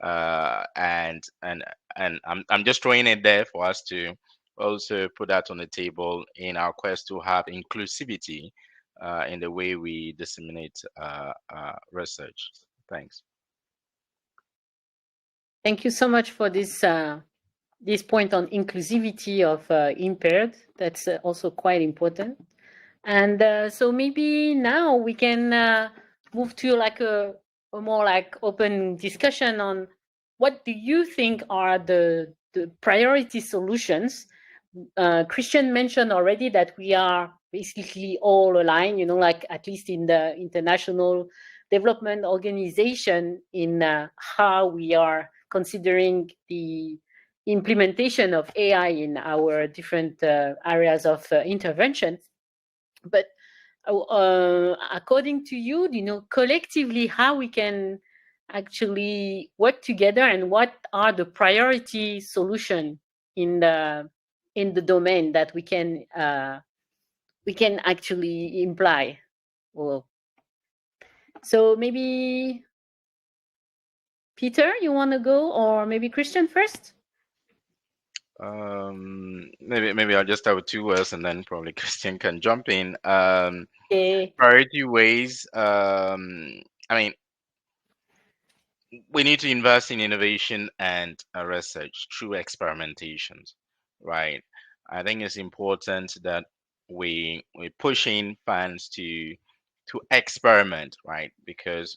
And I'm just throwing it there for us to also put that on the table in our quest to have inclusivity in the way we disseminate research. Thanks. Thank you so much for this this point on inclusivity of impaired. That's also quite important. And so maybe now we can move to like a more like open discussion on what do you think are the priority solutions. Christian mentioned already that we are basically all aligned, like at least in the International Development Organization, in how we are considering the implementation of AI in our different areas of intervention. But according to you, collectively, how we can actually work together and what are the priority solution in the domain that we can actually imply. Well, so maybe Peter, you want to go, or maybe Christian first? Maybe I'll just start with 2 words and then probably Christian can jump in. Okay. Priority ways. We need to invest in innovation and research through experimentations, right? I think it's important that we push in funds to experiment, right? Because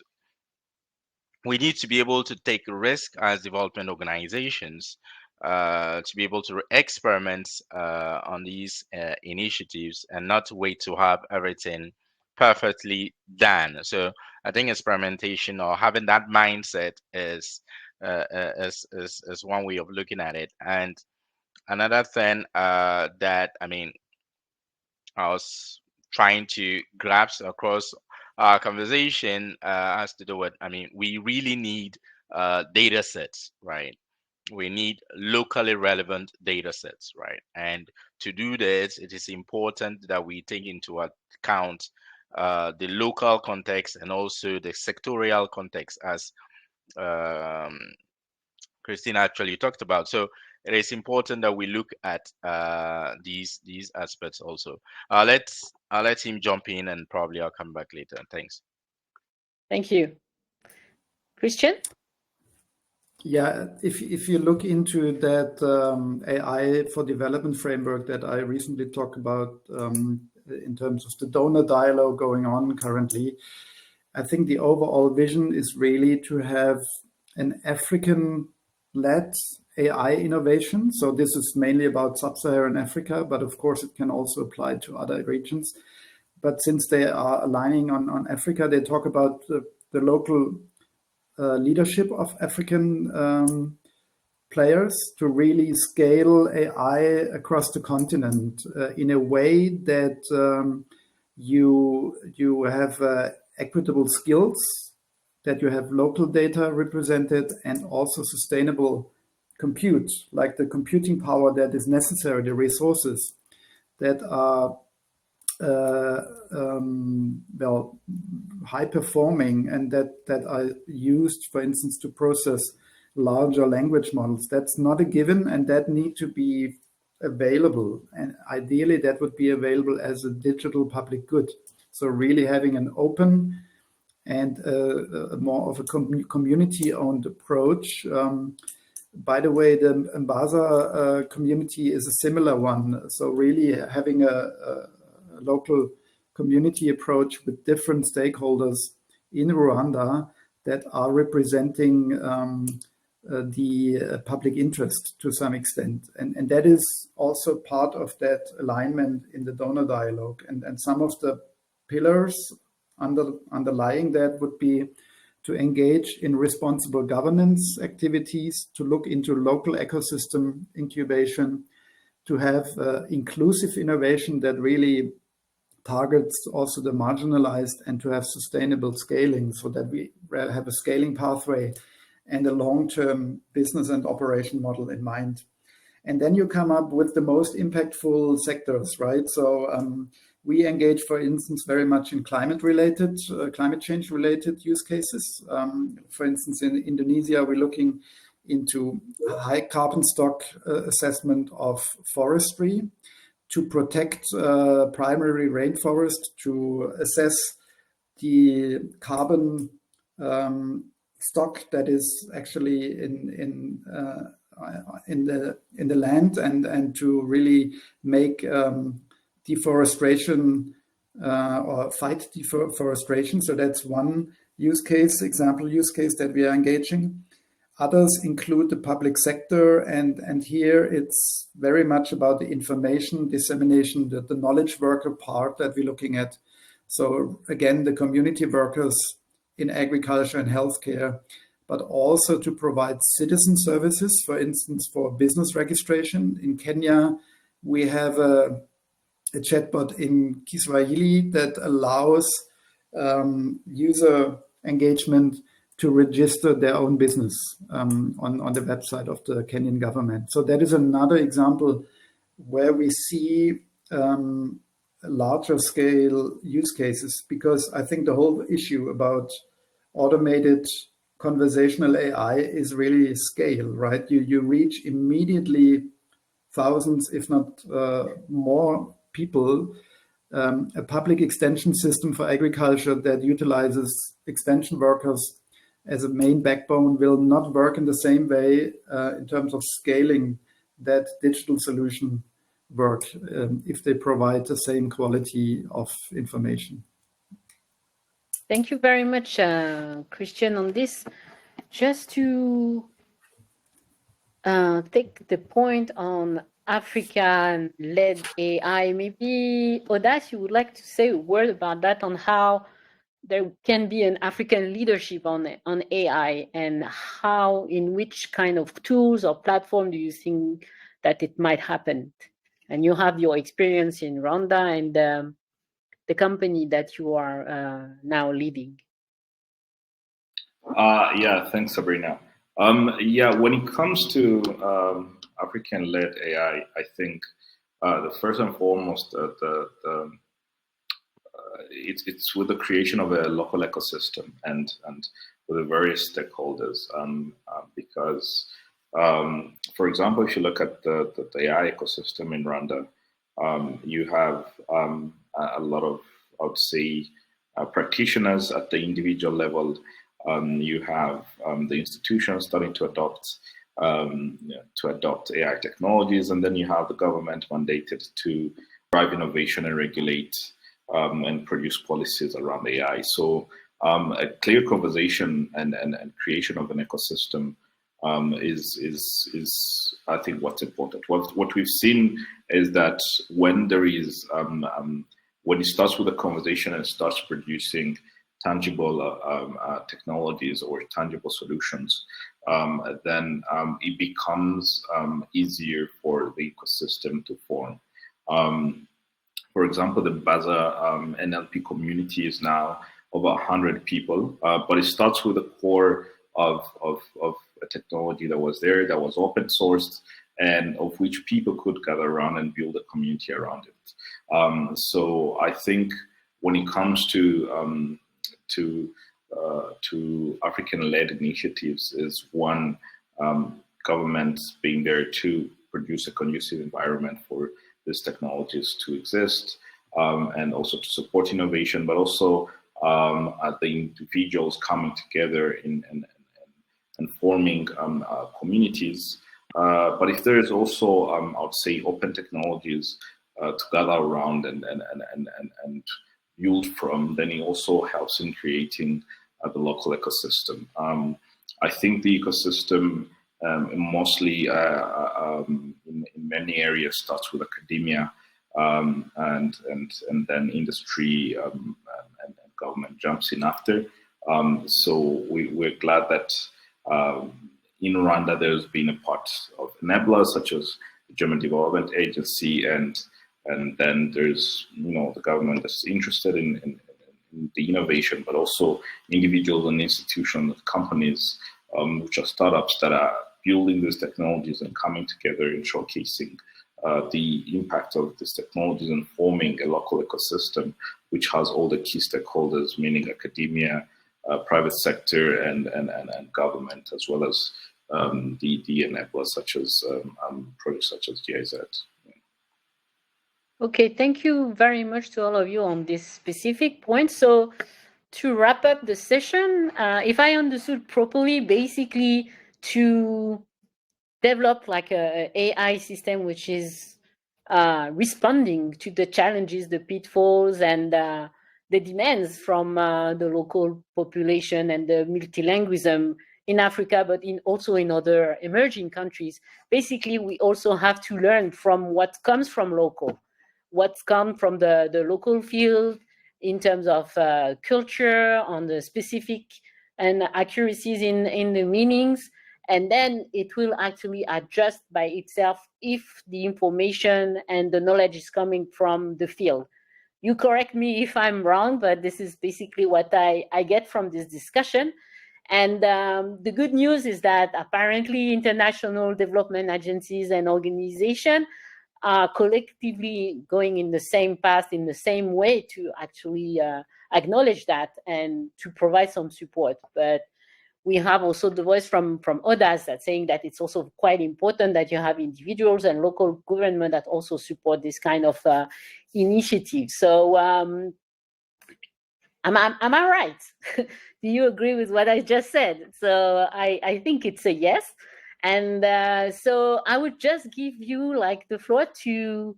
we need to be able to take a risk as development organizations to be able to experiment on these initiatives and not wait to have everything perfectly done. So I think experimentation or having that mindset is one way of looking at it. And another thing that I was trying to grasp across our conversation has to do with, we really need data sets, right? We need locally relevant data sets, right? And to do this, it is important that we take into account the local context and also the sectorial context, as Christine actually talked about. So it is important that we look at these aspects also. I'll let him jump in and probably I'll come back later. Thanks. Thank you. Christian? Yeah, if you look into that AI for development framework that I recently talked about in terms of the donor dialogue going on currently, I think the overall vision is really to have an African-led AI innovation. So this is mainly about sub-Saharan Africa, but of course it can also apply to other regions but since they are aligning on Africa, they talk about the local leadership of African players to really scale AI across the continent in a way that you have equitable skills, that you have local data represented, and also sustainable compute, like the computing power that is necessary, the resources that are well, high performing and that are used, for instance, to process larger language models. That's not a given, and that need to be available. And ideally, that would be available as a digital public good. So really having an open and more of a community-owned approach. By the way, the Mbasa community is a similar one. So really having a local community approach with different stakeholders in Rwanda that are representing the public interest to some extent. And that is also part of that alignment in the donor dialogue. And some of the pillars underlying that would be to engage in responsible governance activities, to look into local ecosystem incubation, to have inclusive innovation that really targets also the marginalized, and to have sustainable scaling so that we have a scaling pathway and a long-term business and operation model in mind. And then you come up with the most impactful sectors, right? So we engage, for instance, very much in climate change related use cases. For instance, in Indonesia, we're looking into high carbon stock assessment of forestry to protect primary rainforest, to assess the carbon stock that is actually in the land, and to really make deforestation or fight deforestation. So that's one example use case that we are engaging. Others include the public sector, and here it's very much about the information dissemination, the knowledge worker part that we're looking at. So again, the community workers in agriculture and healthcare, but also to provide citizen services, for instance, for business registration. In Kenya, we have a chatbot in Kiswahili that allows user engagement to register their own business on the website of the Kenyan government. So that is another example where we see larger scale use cases, because I think the whole issue about automated conversational AI is really scale, right? You reach immediately thousands, if not more people. A public extension system for agriculture that utilizes extension workers as a main backbone will not work in the same way in terms of scaling that digital solution work if they provide the same quality of information. Thank you very much, Christian, on this. Just to take the point on African-led AI, maybe Audace, you would like to say a word about that, on how there can be an African leadership on AI, and how, in which kind of tools or platform do you think that it might happen? And you have your experience in Rwanda and the company that you are now leading. Yeah, thanks, Sabrina. Yeah, when it comes to African-led AI, I think the first and foremost, it's with the creation of a local ecosystem and with the various stakeholders. Because, for example, if you look at the AI ecosystem in Rwanda, you have a lot of, I would say, practitioners at the individual level. You have the institutions starting to adopt AI technologies, and then you have the government mandated to drive innovation and regulate and produce policies around AI. So a clear conversation and creation of an ecosystem is I think what's important. What we've seen is that when there is when it starts with a conversation and starts producing tangible technologies or tangible solutions, then it becomes easier for the ecosystem to form. For example, the Baza NLP community is now over 100 people, but it starts with a core of a technology that was there, that was open sourced, and of which people could gather around and build a community around it. So I think when it comes to African-led initiatives, is one, governments being there to produce a conducive environment for these technologies to exist, and also to support innovation, but also the individuals coming together and forming communities. But if there is also, I would say, open technologies to gather around and build from, then it also helps in creating the local ecosystem. I think the ecosystem mostly in many areas starts with academia, and then industry and government jumps in after. So we're glad that in Rwanda there's been a part of enablers such as the German Development Agency, and then there's the government that's interested in the innovation, but also individuals and institutions, companies, which are startups that are building these technologies and coming together and showcasing the impact of these technologies and forming a local ecosystem which has all the key stakeholders, meaning academia, private sector, and government, as well as the enablers such as projects such as GIZ. Okay, thank you very much to all of you on this specific point. So to wrap up the session, if I understood properly, basically to develop like a AI system which is responding to the challenges, the pitfalls, and the demands from the local population and the multilingualism in Africa, but also in other emerging countries. Basically, we also have to learn from what comes from local, what's come from the local field in terms of culture, on the specific and accuracies in the meanings, and then it will actually adjust by itself if the information and the knowledge is coming from the field. You correct me if I'm wrong, but this is basically what I get from this discussion. And the good news is that apparently international development agencies and organizations are collectively going in the same path, in the same way, to actually acknowledge that and to provide some support. But we have also the voice from others that saying that it's also quite important that you have individuals and local government that also support this kind of initiative. So am I right? Do you agree with what I just said? So I think it's a yes. And so I would just give you like the floor to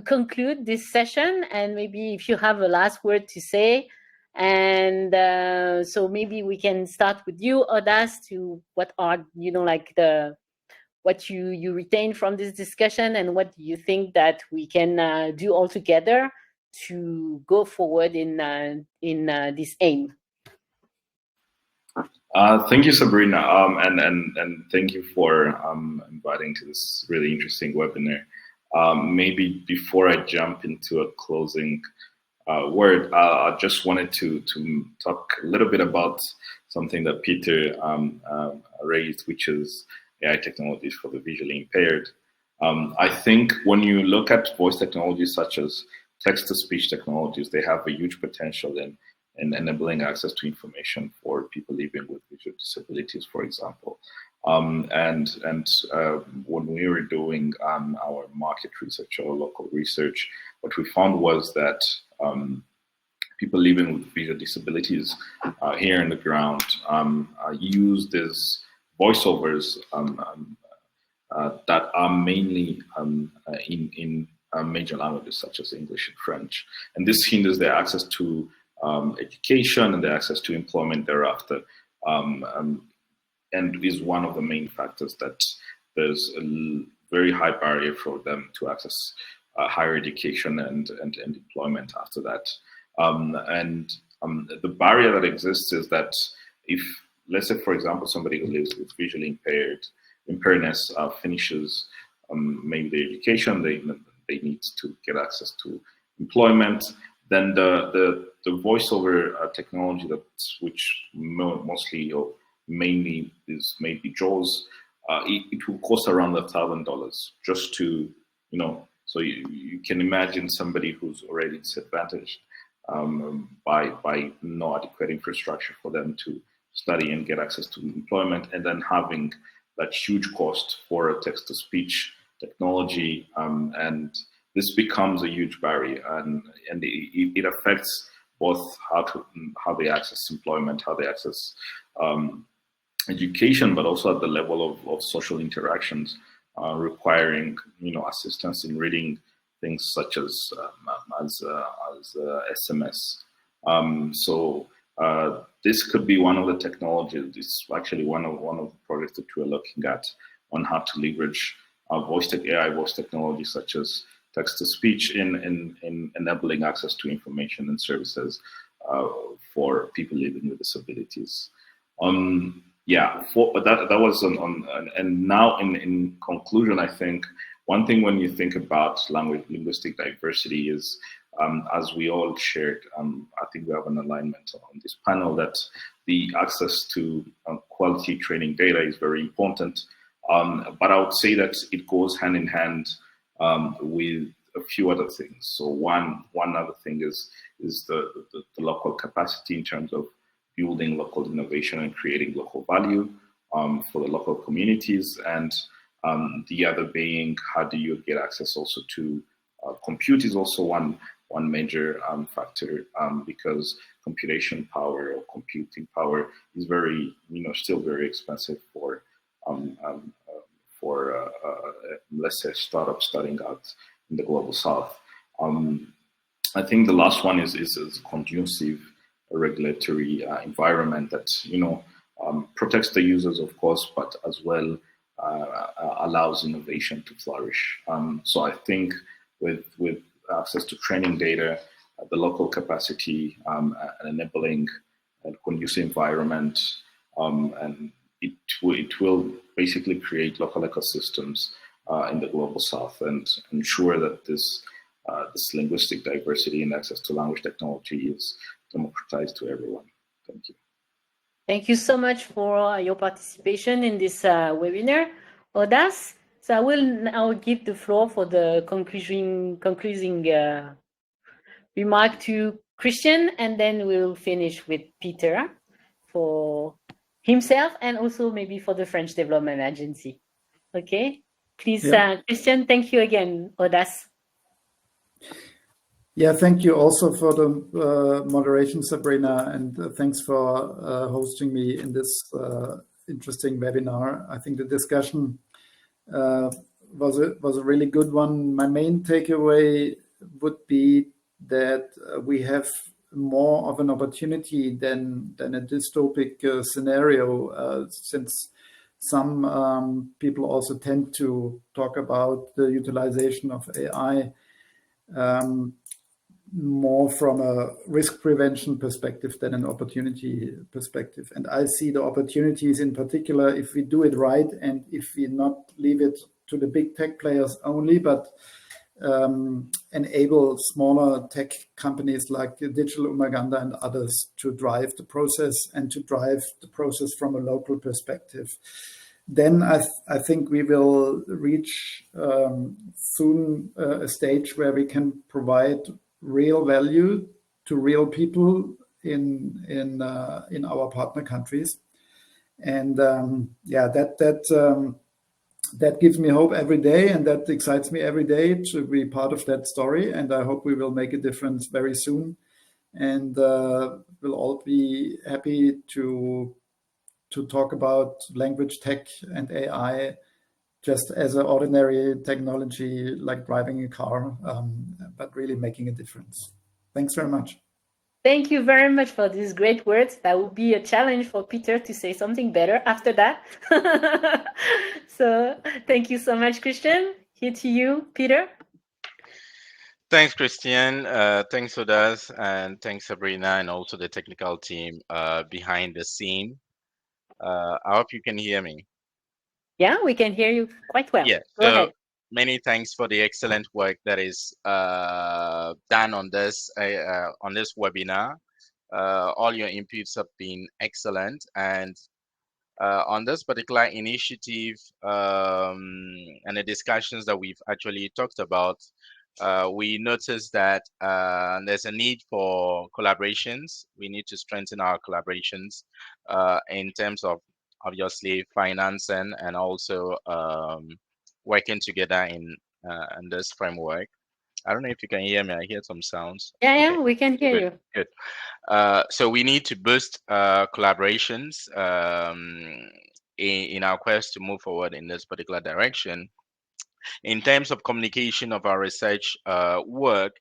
conclude this session, and maybe if you have a last word to say. And so maybe we can start with you, Odas, to what are like what you retain from this discussion, and what do you think that we can do all together to go forward in this aim. Thank you, Sabrina, and thank you for inviting to this really interesting webinar. Maybe before I jump into a closing word, I just wanted to talk a little bit about something that Peter raised, which is AI technologies for the visually impaired. I think when you look at voice technologies such as text-to-speech technologies, they have a huge potential in enabling access to information for people living with visual disabilities, for example. And when we were doing our market research or local research, what we found was that people living with visual disabilities here on the ground use these voiceovers that are mainly in major languages such as English and French. And this hinders their access to education and their access to employment thereafter, and is one of the main factors that there's a very high barrier for them to access higher education and employment after that. The barrier that exists is that if, let's say, for example, somebody who lives with visually impairness finishes maybe their education, they need to get access to employment, then the voiceover technology which mostly or mainly is maybe JAWS, it will cost around $1,000 just to, so you can imagine somebody who's already disadvantaged by no adequate infrastructure for them to study and get access to employment, and then having that huge cost for a text-to-speech technology, and this becomes a huge barrier, and it affects both how they access employment, how they access education, but also at the level of social interactions, requiring assistance in reading things such as SMS. This could be one of the technologies. It's actually one of the projects that we're looking at on how to leverage AI voice technology such as text-to-speech in enabling access to information and services for people living with disabilities. That was and now in conclusion, I think one thing when you think about linguistic diversity is, as we all shared, I think we have an alignment on this panel that the access to quality training data is very important. But I would say that it goes hand in hand with a few other things. So one other thing is the local capacity in terms of building local innovation and creating local value for the local communities, and the other being, how do you get access also to compute is also one major factor, because computation power or computing power is very, still very expensive for let's say startup starting out in the global south. I think the last one is a conducive regulatory environment that protects the users, of course, but as well allows innovation to flourish. So I think with access to training data, the local capacity, enabling a conducive environment, and it will basically create local ecosystems in the global south and ensure that this linguistic diversity and access to language technology is democratized to everyone. Thank you. Thank you so much for your participation in this webinar, Audace. So I will now give the floor for the concluding remark to Christian, and then we'll finish with Peter for himself and also maybe for the French Development Agency. Okay, please, Christian, thank you again, Audace. Yeah, thank you also for the moderation, Sabrina, and thanks for hosting me in this interesting webinar. I think the discussion was a really good one. My main takeaway would be that we have more of an opportunity than a dystopic scenario, since some people also tend to talk about the utilization of AI more from a risk prevention perspective than an opportunity perspective. And I see the opportunities in particular if we do it right and if we not leave it to the big tech players only, but enable smaller tech companies like Digital Umaganda and others to drive the process and to drive the process from a local perspective. Then I think we will reach soon a stage where we can provide real value to real people in our partner countries, and that gives me hope every day, and that excites me every day to be part of that story. And I hope we will make a difference very soon, and we'll all be happy to talk about language tech and AI just as an ordinary technology like driving a car, but really making a difference. Thanks very much. Thank you very much for these great words. That will be a challenge for Peter to say something better after that. So thank you so much, Christian. Here to you, Peter. Thanks, Christian. Thanks, Odas, and thanks, Sabrina, and also the technical team behind the scene. I hope you can hear me. Yeah, we can hear you quite well. Yeah. Go ahead. Many thanks for the excellent work that is done on this webinar. All your inputs have been excellent, and on this particular initiative and the discussions that we've actually talked about, we noticed that there's a need for collaborations. We need to strengthen our collaborations in terms of obviously financing and also working together in this framework. I don't know if you can hear me. I hear some sounds. Yeah, Okay, yeah, we can hear good, you. good. So we need to boost collaborations in our quest to move forward in this particular direction. In terms of communication of our research work,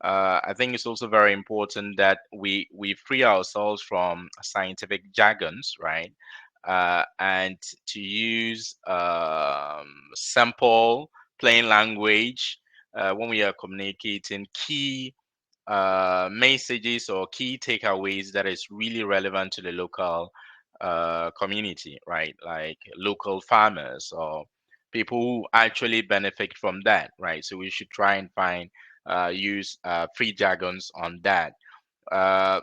I think it's also very important that we free ourselves from scientific jargons, right? And to use simple, plain language when we are communicating key messages or key takeaways that is really relevant to the local community, right? Like local farmers or people who actually benefit from that, right? So we should try and find use free jargons on that. Uh,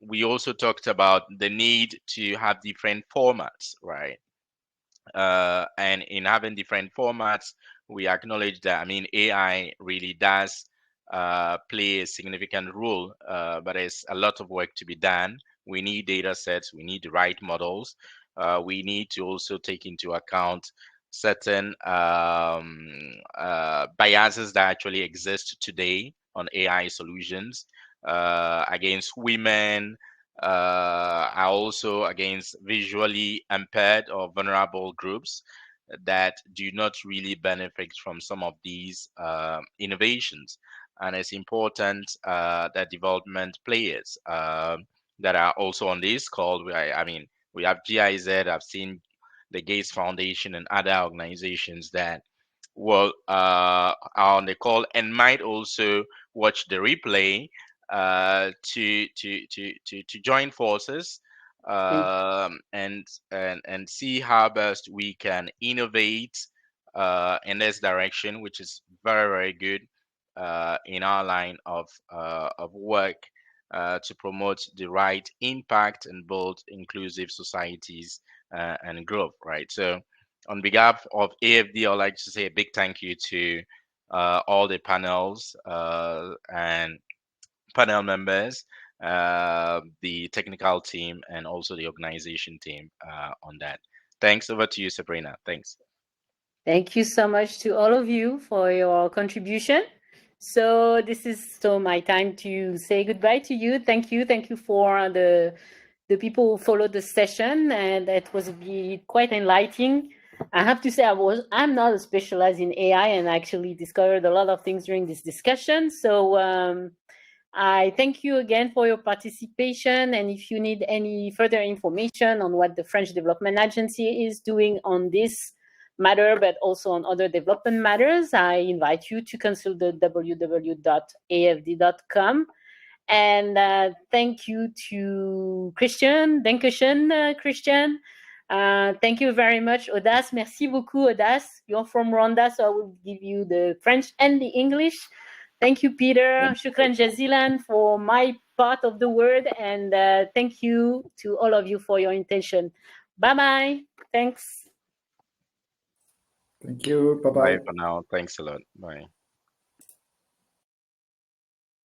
we also talked about the need to have different formats, right? And in having different formats, we acknowledge that, I mean, AI really does play a significant role, but there's a lot of work to be done. We need data sets, we need the right models. We need to also take into account certain biases that actually exist today on AI solutions against women, are also against visually impaired or vulnerable groups that do not really benefit from some of these innovations. And it's important that development players that are also on this call, I mean, we have GIZ, I've seen the Gates Foundation and other organizations that will are on the call and might also watch the replay to join forces and see how best we can innovate in this direction, which is very, very good in our line of work to promote the right impact and build inclusive societies and growth, right? So on behalf of AFD, I'd like to say a big thank you to all the panels and panel members, the technical team, and also the organization team on that. Thanks. Over to you, Sabrina. Thanks. Thank you so much to all of you for your contribution. So this is my time to say goodbye to you. Thank you for the people who followed the session, and it was quite enlightening. I have to say I'm not specialized in AI, and I actually discovered a lot of things during this discussion. So I thank you again for your participation, and if you need any further information on what the French Development Agency is doing on this matter, but also on other development matters, I invite you to consult the www.afd.com. And thank you to Christian. Dankeschön, Christian. Thank you very much, Odas. Merci beaucoup, Odas. You're from Rwanda, so I will give you the French and the English. Thank you, Peter. Shukran jazilan for my part of the word. And thank you to all of you for your attention. Bye-bye. Thanks. Thank you. Bye-bye. Bye for now. Thanks a lot. Bye.